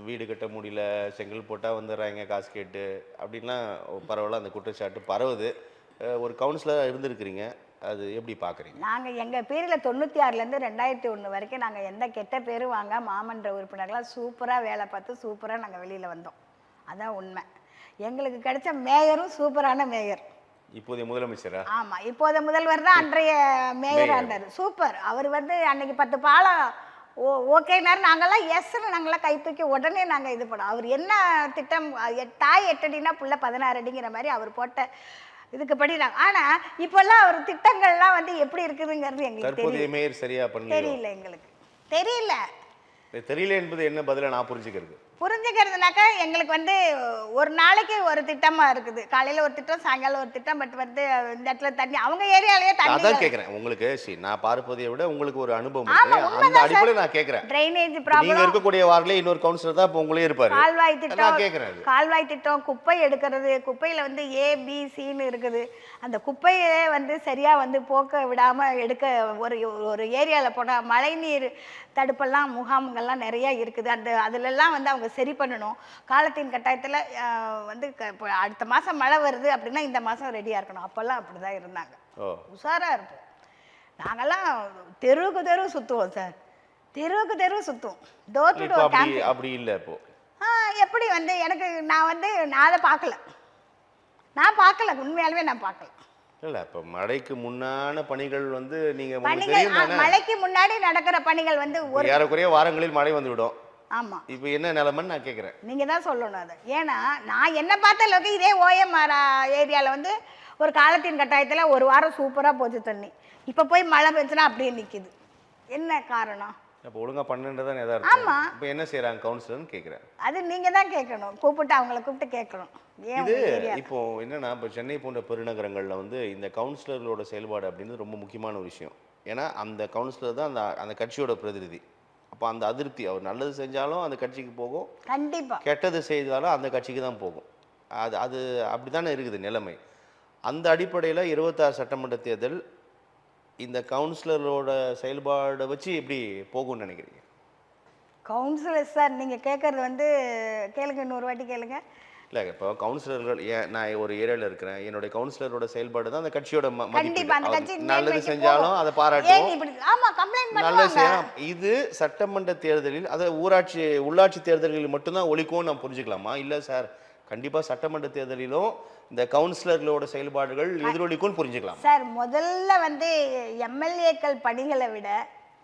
வீடு கட்ட முடியல, செங்கல் போட்டால் வந்துடுறாங்க காசு கேட்டு அப்படின்லாம் பரவலாக அந்த குற்றச்சாட்டு பரவுது. ஒரு கவுன்சிலராக இருந்திருக்கிறீங்க, அது எப்படி பார்க்குறீங்க? நாங்கள் எங்கள் பீரியடில் 96லேருந்து 2001 வரைக்கும் நாங்கள் எந்த கெட்ட பேரும் வாங்க மாமன்ற உறுப்பினர்களாக சூப்பராக வேலை பார்த்து சூப்பராக நாங்கள் வெளியில் வந்தோம். அதான் உண்மை. எங்களுக்கு கிடைச்ச மேயரும் சூப்பரான மேயர். இப்போதைய முதலமைச்சரா? ஆமாம், இப்போத முதல்வர் தான் அன்றைய மேயராக இருந்தார். சூப்பர். அவர் வந்து அன்னைக்கு 10 பாலம் ஓகேனாரு. நாங்கள்லாம் எஸ்ன்னு நாங்களாம் கை தூக்கி உடனே நாங்கள் இது பண்ணோம். அவர் என்ன திட்டம், தாய் 8 அடினா புள்ள 16 அடிங்கிற மாதிரி அவர் போட்ட இதுக்கு படி நாங்கள். ஆனால் இப்போல்லாம் அவர் திட்டங்கள்லாம் வந்து எப்படி இருக்குதுங்கிறது எங்களுக்கு தற்போதைய மேயர் சரியா பண்ணல? தெரியல. எங்களுக்கு தெரியல. தெரியல என்பது என்ன பதிலாக நான் புரிஞ்சுக்கிறது? புரிஞ்சுக்கிறதுனாக்கா எங்களுக்கு வந்து ஒரு நாளைக்கு ஒரு திட்டமா இருக்குது. காலையில ஒரு திட்டம், சாயங்காலம் ஒரு திட்டம். பட் வந்து இந்த இடத்துல தண்ணி அவங்க ஏரியாலேயே தண்ணி. அதான் கேட்குறேன் உங்களுக்கு. நான் பார்ப்பதை விட உங்களுக்கு ஒரு அனுபவம் ஆமா, இருக்கு. அந்த உண்மைதான் அடிப்படையில் நான் கேட்குறேன். ட்ரைனேஜ் நீங்க ப்ராப்ளம், இருக்கக்கூடிய வார்டிலே இன்னொரு கவுன்சிலர் தான் இப்போ உங்களே இருப்பாரு. கால்வாய் நான் திட்டம், கேட்குறேன். கால்வாய் திட்டம், குப்பை எடுக்கிறது. குப்பையில வந்து ஏபிசின்னு இருக்குது. அந்த குப்பையே வந்து சரியா வந்து போக்க விடாம எடுக்க ஒரு ஏரியாவில் போனால் மழைநீர் தடுப்பெல்லாம் முகாம்கள்லாம் நிறைய இருக்குது. அதிலெல்லாம் வந்து அவங்க சரி பண்ணணும். காலத்தின் கட்டாயத்தில் வந்து இப்போ அடுத்த மாதம் மழை வருது அப்படின்னா இந்த மாதம் ரெடியாக இருக்கணும். அப்போல்லாம் அப்படி தான் இருந்தாங்க. உஷாராக இருப்போம். நாங்கள்லாம் தெருவுக்கு தெரு சுற்றுவோம் சார். தெருவுக்கு தெரு சுற்றுவோம். Door to door camp. அப்படி இல்லை இப்போ. எப்படி வந்து நான் அதை பார்க்கல. உண்மையாலுமே நான் பார்க்கல. இல்லை, இப்போ மழைக்கு முன்னான பணிகள் வந்து நீங்கள் பணிகள் மழைக்கு முன்னாடி நடக்கிற பணிகள் வந்து ஒரு ஏறக்குறைய வாரங்களில் மழை வந்து விடும். ஆமா, இப்போ என்ன நிலைமைன்னு நான் கேட்குறேன். நீங்க தான் சொல்லணும் அதை. ஏன்னா நான் என்ன பார்த்த அளவுக்கு இதே ஓஎம்ஆர் ஏரியாவில் வந்து ஒரு காலத்தின் கட்டாயத்தில் ஒரு வாரம் சூப்பராக போச்சு தண்ணி. இப்போ போய் மழை பெஞ்சுனா அப்படியே நிற்கிது. என்ன காரணம்? அப்போ ஒழுங்காக பண்ணுன்றதான் எதாவது ஆமா. இப்போ என்ன செய்கிறாங்க கவுன்சிலர்னு கேட்குறேன். அது நீங்கள் தான் கேட்கணும். அவங்கள கூப்பிட்டு கேட்கணும். இது இப்போ என்னன்னா, இப்போ சென்னை போன்ற பெருநகரங்களில் வந்து இந்த கவுன்சிலர்களோட செயல்பாடு அப்படின்றது ரொம்ப முக்கியமான ஒரு விஷயம். ஏன்னா அந்த கவுன்சிலர் தான் அந்த கட்சியோட பிரதிநிதி. அப்போ அந்த அதிருப்தி, அவர் நல்லது செஞ்சாலும் அந்த கட்சிக்கு போகும், கண்டிப்பா கெட்டது செய்தாலும் அந்த கட்சிக்கு தான் போகும். அது அப்படி தானே இருக்குது நிலைமை. அந்த அடிப்படையில் 26 சட்டமன்ற தேர்தல் இந்த கவுன்சிலரோட செயல்பாடை வச்சு எப்படி போகும்னு நினைக்கிறீங்க? கவுன்சிலர் சார் நீங்கள் கேட்குறது வந்து கேளுங்க, 100 வாட்டி கேளுங்க. இல்லை, இப்போ கவுன்சிலர்கள் நான் ஒரு ஏரியாவில் இருக்கிறேன், என்னுடைய கவுன்சிலரோட செயல்பாடு தான் அந்த கட்சியோட கண்டிப்பா அந்த கட்சி நல்லது செஞ்சாலும் அதை பாராட்டுவோம். ஆமா, கம்ப்ளைண்ட் நல்லது பண்ணுவாங்க. செய்யலாம். இது சட்டமன்ற தேர்தலில், அதாவது உள்ளாட்சி தேர்தல்களில் மட்டும்தான் ஒழிக்கும்னு நான் புரிஞ்சுக்கலாமா? இல்லை சார், கண்டிப்பாக சட்டமன்ற தேர்தலிலும் இந்த கவுன்சிலர்களோட செயல்பாடுகள் எதிரொலிக்கும்னு புரிஞ்சுக்கலாம் சார். முதல்ல வந்து எம்எல்ஏக்கள் பணிகளை விட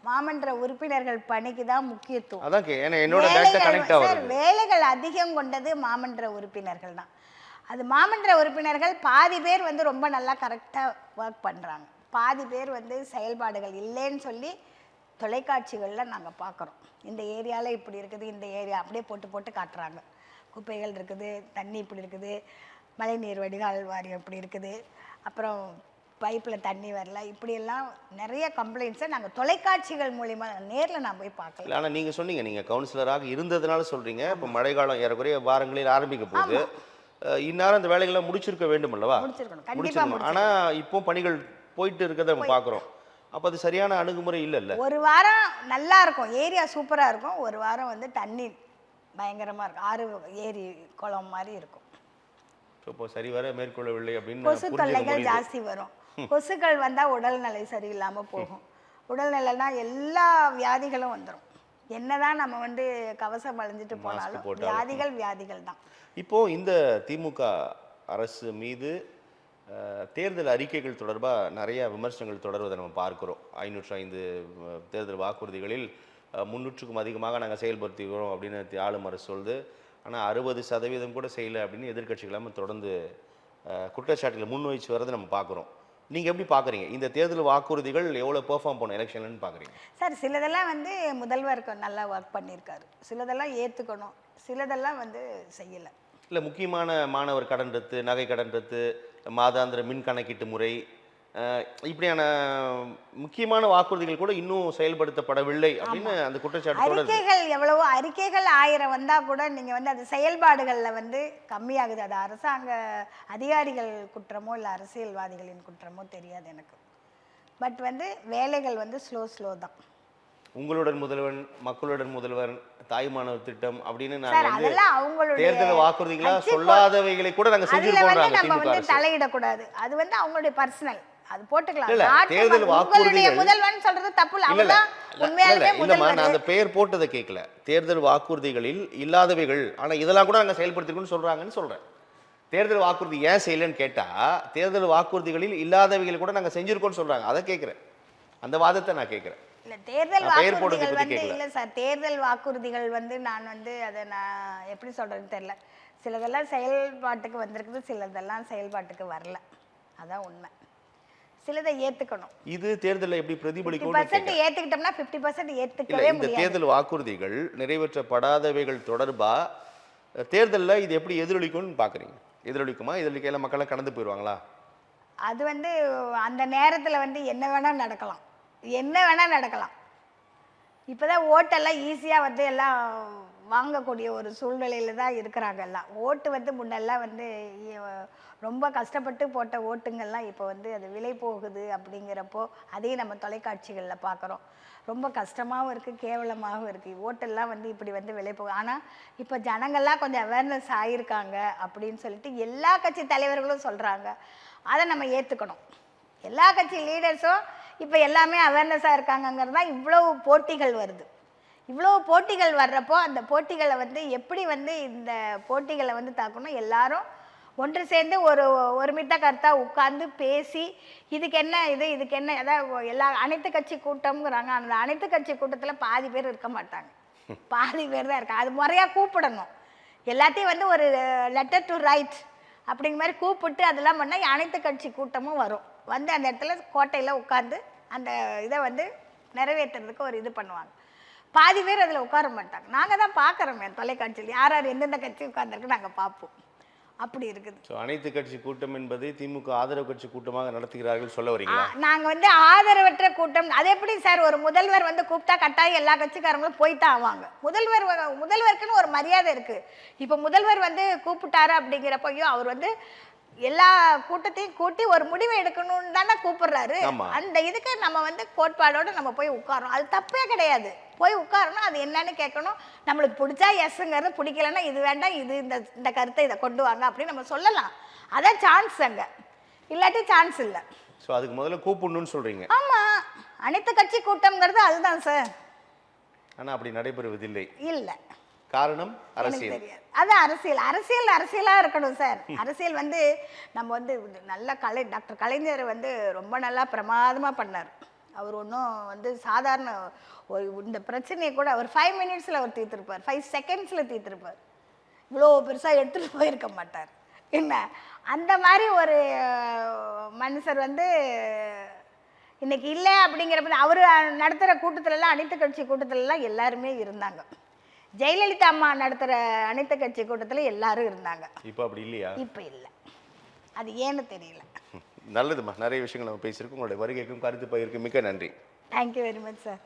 மாமன்ற உறுப்பினர்கள் பணிக்கு தான் முக்கியத்துவம். அதான் என்னோட டைரக்டா கனெக்ட் ஆகுது. வேலைகள் அதிகம் கொண்டது மாமன்ற உறுப்பினர்கள் தான். அது மாமன்ற உறுப்பினர்கள் பாதி பேர் வந்து ரொம்ப நல்லா கரெக்டாக ஒர்க் பண்ணுறாங்க, பாதி பேர் வந்து செயல்பாடுகள் இல்லைன்னு சொல்லி தொலைக்காட்சிகளில் நாங்கள் பார்க்குறோம். இந்த ஏரியாவில் இப்படி இருக்குது, இந்த ஏரியா அப்படியே போட்டு காட்டுறாங்க. குப்பைகள் இருக்குது, தண்ணி இப்படி இருக்குது, மழைநீர் வடிகால் வாரியம் இப்படி இருக்குது, அப்புறம் பைப்பில் தண்ணி வரல, இப்படியெல்லாம் நிறைய கம்ப்ளைண்ட்ஸை நாங்கள் தொலைக்காட்சிகள் மூலிமா நேரில் நான் போய் பார்க்கல. ஆனால் நீங்கள் சொன்னீங்க, நீங்கள் கவுன்சிலராக இருந்ததுனால சொல்கிறீங்க. இப்போ மழைக்காலம் ஏறக்குறைய வாரங்களில் ஆரம்பிக்க போகுது. இந்நேரம் அந்த வேலைகள்லாம் முடிச்சிருக்க வேண்டும் அல்லவா? முடிச்சிருக்கணும். ஆனால் இப்போ பணிகள் போயிட்டு இருக்கிறத நம்ம பார்க்குறோம். அப்போ அது சரியான அணுகுமுறை இல்லைல்ல. ஒரு வாரம் நல்லா இருக்கும், ஏரியா சூப்பராக இருக்கும். ஒரு வாரம் வந்து தண்ணி பயங்கரமாக இருக்கும், ஆறு ஏரி குளம் மாதிரி இருக்கும். இப்போ சரி வர மேற்கொள்ளவில்லை அப்படின்னு கொசு தொல்லைகள் ஜாஸ்தி வரும். கொசுக்கள் வந்தால் உடல்நிலை சரியில்லாமல் போகும். உடல்நிலைனா எல்லா வியாதிகளும் வந்துடும். என்னதான் நம்ம வந்து கவசம் அழிஞ்சிட்டு போனாலும் வியாதிகள் தான். இப்போ இந்த திமுக அரசு மீது தேர்தல் அறிக்கைகள் தொடர்பாக நிறைய விமர்சனங்கள் தொடர்வதை நம்ம பார்க்கிறோம். 505 தேர்தல் வாக்குறுதிகளில் 300க்கும் அதிகமாக நாங்கள் செயல்படுத்திக்கிறோம் அப்படின்னு ஆளும் அரசு சொல்லுது. ஆனால் 60% கூட செய்யலை அப்படின்னு எதிர்கட்சிகளாக தொடர்ந்து குற்றச்சாட்டுகளை முன்வைச்சு வரதை நம்ம பார்க்குறோம். நீங்கள் எப்படி பார்க்குறீங்க இந்த தேர்தல் வாக்குறுதிகள் எவ்வளோ பெர்ஃபார்ம் பண்ணணும் எலெக்ஷன்லன்னு பார்க்குறீங்க? சார், சிலதெல்லாம் வந்து முதல்வர் நல்லா ஒர்க் பண்ணியிருக்காரு, சிலதெல்லாம் ஏற்றுக்கணும், சிலதெல்லாம் வந்து செய்யலை. இல்லை, முக்கியமான மாணவர் கடன் ரத்து, நகை கடன் ரத்து, மாதாந்திர மின் கணக்கீட்டு முறை, இப்படியான முக்கியமான வாக்குறுதிகள் கூட இன்னும் செயல்படுத்தப்படவில்லை அப்படின்னு அந்த குற்றச்சாட்டு. அறிக்கைகள் எவ்வளவோ அறிக்கைகள் 1000 வந்தால் கூட நீங்கள் வந்து அது செயல்பாடுகளில் வந்து கம்மியாகுது. அது அரசாங்க அதிகாரிகள் குற்றமோ இல்லை அரசியல்வாதிகளின் குற்றமோ தெரியாது எனக்கு. பட் வந்து வேலைகள் வந்து ஸ்லோ தான். உங்களுடன் முதல்வன், மக்களுடன் முதல்வன், தாய்மானவர் திட்டம் அப்படின்னு சார் நாங்க வந்து அதெல்லாம் அவங்களுடைய தேர்தல் வாக்குறுதிகளா கட்சி சொல்லாதவைகளை கூட நாங்க அதுல வந்து செஞ்சிருக்கோம்ன்றாங்க நம்ம திமுக வந்து அரசு. தலையிடக்கூடாது. அது வந்து அவங்களுடைய பர்சனல். அது போட்டுக்கலாம். இல்ல, நாட்டு தேர்தல் உங்களுடைய வாக்குறுதிகள் முதல்வன் சொல்றது தப்பு இல்ல. இல்ல அவர்தான் உண்மையாலுமே இல்லம்மா, முதல்வர். நான் அந்த பெயர் போட்டதை கேட்கல. தேர்தல் வாக்குறுதிகளில் இல்லாதவைகள் ஆனா இதெல்லாம் கூட நாங்க செயல்படுத்திருக்கோம்னு சொல்றாங்கன்னு சொல்றேன். தேர்தல் வாக்குறுதி ஏன் செய்யலன்னு கேட்டா, தேர்தல் வாக்குறுதிகளில் இல்லாதவைகள் கூட நாங்க செஞ்சிருக்கோம்னு சொல்றாங்க. அதை கேட்கிறேன். அந்த வாதத்தை நான் கேட்கிறேன். இல்ல தேர்தல் நான் பெயர் போட்டதை வாக்குறுதிகள் பத்தி வந்து கேட்கல. இல்ல சார், தேர்தல் வாக்குறுதிகள் வந்து நான் வந்து அதை நான் எப்படி சொல்றதுன்னு தெரியல. சிலதெல்லாம் செயல்பாட்டுக்கு வந்திருக்குது, சிலதெல்லாம் செயல்பாட்டுக்கு வரல. அதான் உண்மை. சிலதை ஏத்துக்கணும். இது தேர்தலில் எப்படி பிரதிபலிக்கும்? 50% ஏத்துக்கிட்டோம்னா 50% இல்ல, ஏத்துக்கவே இந்த முடியாது. தேர்தல் வாக்குறுதிகள் நிறைவேற்றப்படாதவைகள் தொடர்பா தேர்தலில் இது எப்படி எதிரொலிக்கும்னு பாக்குறீங்க? எதிரொலிக்குமா? எதிரொலிக்கையில மக்களை கடந்து போயிடுவாங்களா? அது வந்து அந்த நேரத்துல வந்து என்ன வேணா நடக்கலாம். என்ன வேணா நடக்கலாம். இப்பதான் ஓட்டெல்லாம் ஈஸியா வந்து எல்லாம் வாங்கக்கூடிய ஒரு சூழ்நிலையில தான் இருக்கிறாங்க எல்லாம். ஓட்டு வந்து முன்னெல்லாம் வந்து ரொம்ப கஷ்டப்பட்டு போட்ட ஓட்டுங்கள்லாம் இப்போ வந்து அது விலை போகுது அப்படிங்கிறப்போ அதையும் நம்ம தொலைக்காட்சிகளில் பார்க்குறோம். ரொம்ப கஷ்டமாகவும் இருக்குது, கேவலமாகவும் இருக்குது. ஓட்டெல்லாம் வந்து இப்படி வந்து விலை போகுது. ஆனால் இப்போ ஜனங்கள்லாம் கொஞ்சம் அவேர்னஸ் ஆகியிருக்காங்க அப்படின்னு சொல்லிட்டு எல்லா கட்சி தலைவர்களும் சொல்கிறாங்க. அதை நம்ம ஏற்றுக்கணும். எல்லா கட்சி லீடர்ஸும் இப்போ எல்லாமே அவேர்னஸாக இருக்காங்கங்கிறது தான் இவ்வளவு போட்டிகள் வருது. இவ்வளோ போட்டிகள் வர்றப்போ அந்த போட்டிகளை வந்து எப்படி வந்து இந்த போட்டிகளை வந்து தாக்கணும், எல்லாரும் ஒன்று சேர்ந்து ஒருமித்த கருத்தாக உட்கார்ந்து பேசி இதுக்கு என்ன இதுக்கு என்ன, அதாவது எல்லா அனைத்து கட்சி கூட்டம்ங்கிறாங்க. அந்த அனைத்து கட்சி கூட்டத்தில் பாதி பேர் இருக்க மாட்டாங்க, பாதி பேர் தான் இருக்காங்க. அது முறையாக கூப்பிடணும். எல்லாத்தையும் வந்து ஒரு லெட்டர் டு ரைட் அப்படிங்கிற மாதிரி கூப்பிட்டு அதெல்லாம் பண்ணால் அனைத்து கட்சி கூட்டமும் வரும். வந்து அந்த இடத்துல கோட்டையில் உட்காந்து அந்த இதை வந்து நிறைவேற்றுறதுக்கு ஒரு இது பண்ணுவாங்க. பாதி பேர் அதில் உட்கார மாட்டாங்க. நாங்கள் தான் பார்க்குறோமே தொலைக்காட்சியில் யார் யார் எந்தெந்த கட்சி உட்கார்ந்துருக்கு நாங்கள் பார்ப்போம். அப்படி இருக்குது. ஸோ அனைத்து கட்சி கூட்டம் என்பது திமுக ஆதரவு கட்சி கூட்டமாக நடத்துகிறார்கள் சொல்ல வரீங்களா? நாங்கள் வந்து ஆதரவற்ற கூட்டம். அது எப்படி சார், ஒரு முதல்வர் வந்து கூப்பிட்டா கட்டாயம் எல்லா கட்சிக்காரங்களும் போய்தான் ஆவாங்க. முதல்வருக்குன்னு ஒரு மரியாதை இருக்குது. இப்போ முதல்வர் வந்து கூப்பிட்டாரு அப்படிங்கிறப்பையும் அவர் வந்து எல்லா கூட்டத்தையும் கூட்டி ஒரு முடிவை எடுக்கணும்னு தானே கூப்பிடுறாரு. அந்த இதுக்கு நம்ம வந்து கோட்பாடோட நம்ம போய் உட்காரணும். அது தப்பே கிடையாது. போய் உட்காரணும், அது என்னன்னு கேட்கணும். நம்மளுக்கு பிடிச்சா எஸ்ங்கிறது, பிடிக்கலன்னா இது வேண்டாம், இது இந்த கருத்தை இதை கொண்டு வாங்க அப்படின்னு நம்ம சொல்லலாம். அதான் சான்ஸ் அங்க, இல்லாட்டி சான்ஸ் இல்லை. ஸோ அதுக்கு முதல்ல கூப்பிடணும்னு சொல்றீங்க? ஆமா, அனைத்து கட்சி கூட்டம்ங்கிறது அதுதான் சார். ஆனால் அப்படி நடைபெறுவதில்லை. இல்லை. காரணம் அரசியல். அது அரசியலா இருக்கணும் சார். அரசியல் வந்து நம்ம வந்து நல்ல டாக்டர் கலைஞர் வந்து ரொம்ப நல்லா பிரமாதமா பண்ணார். அவர் ஒன்றும் வந்து சாதாரண இந்த பிரச்சனையை கூட அவர் 5 மினிட்ஸில் அவர் தீர்த்திருப்பார், 5 செகண்ட்ஸில் தீர்த்திருப்பார். இவ்வளோ பெருசாக எடுத்துகிட்டு போயிருக்க மாட்டார். என்ன அந்த மாதிரி ஒரு மனுஷர் வந்து இன்னைக்கு இல்லை அப்படிங்கிறப்ப அவர் நடத்துகிற கூட்டத்திலலாம், அனைத்து கட்சி கூட்டத்திலலாம் எல்லாருமே இருந்தாங்க. ஜெயலலிதா அம்மா நடத்துகிற அனைத்து கட்சி கூட்டத்தில் எல்லாரும் இருந்தாங்க. இப்போ அப்படி இல்லையா? இப்போ இல்லை. அது ஏன்னு தெரியல. நல்லதுமா, நிறைய விஷயங்கள் நம்ம பேசியிருக்கோம். உங்களுடைய வருகைக்கும் கருத்து பகிர்வுக்கு மிக்க நன்றி. Thank you very much sir.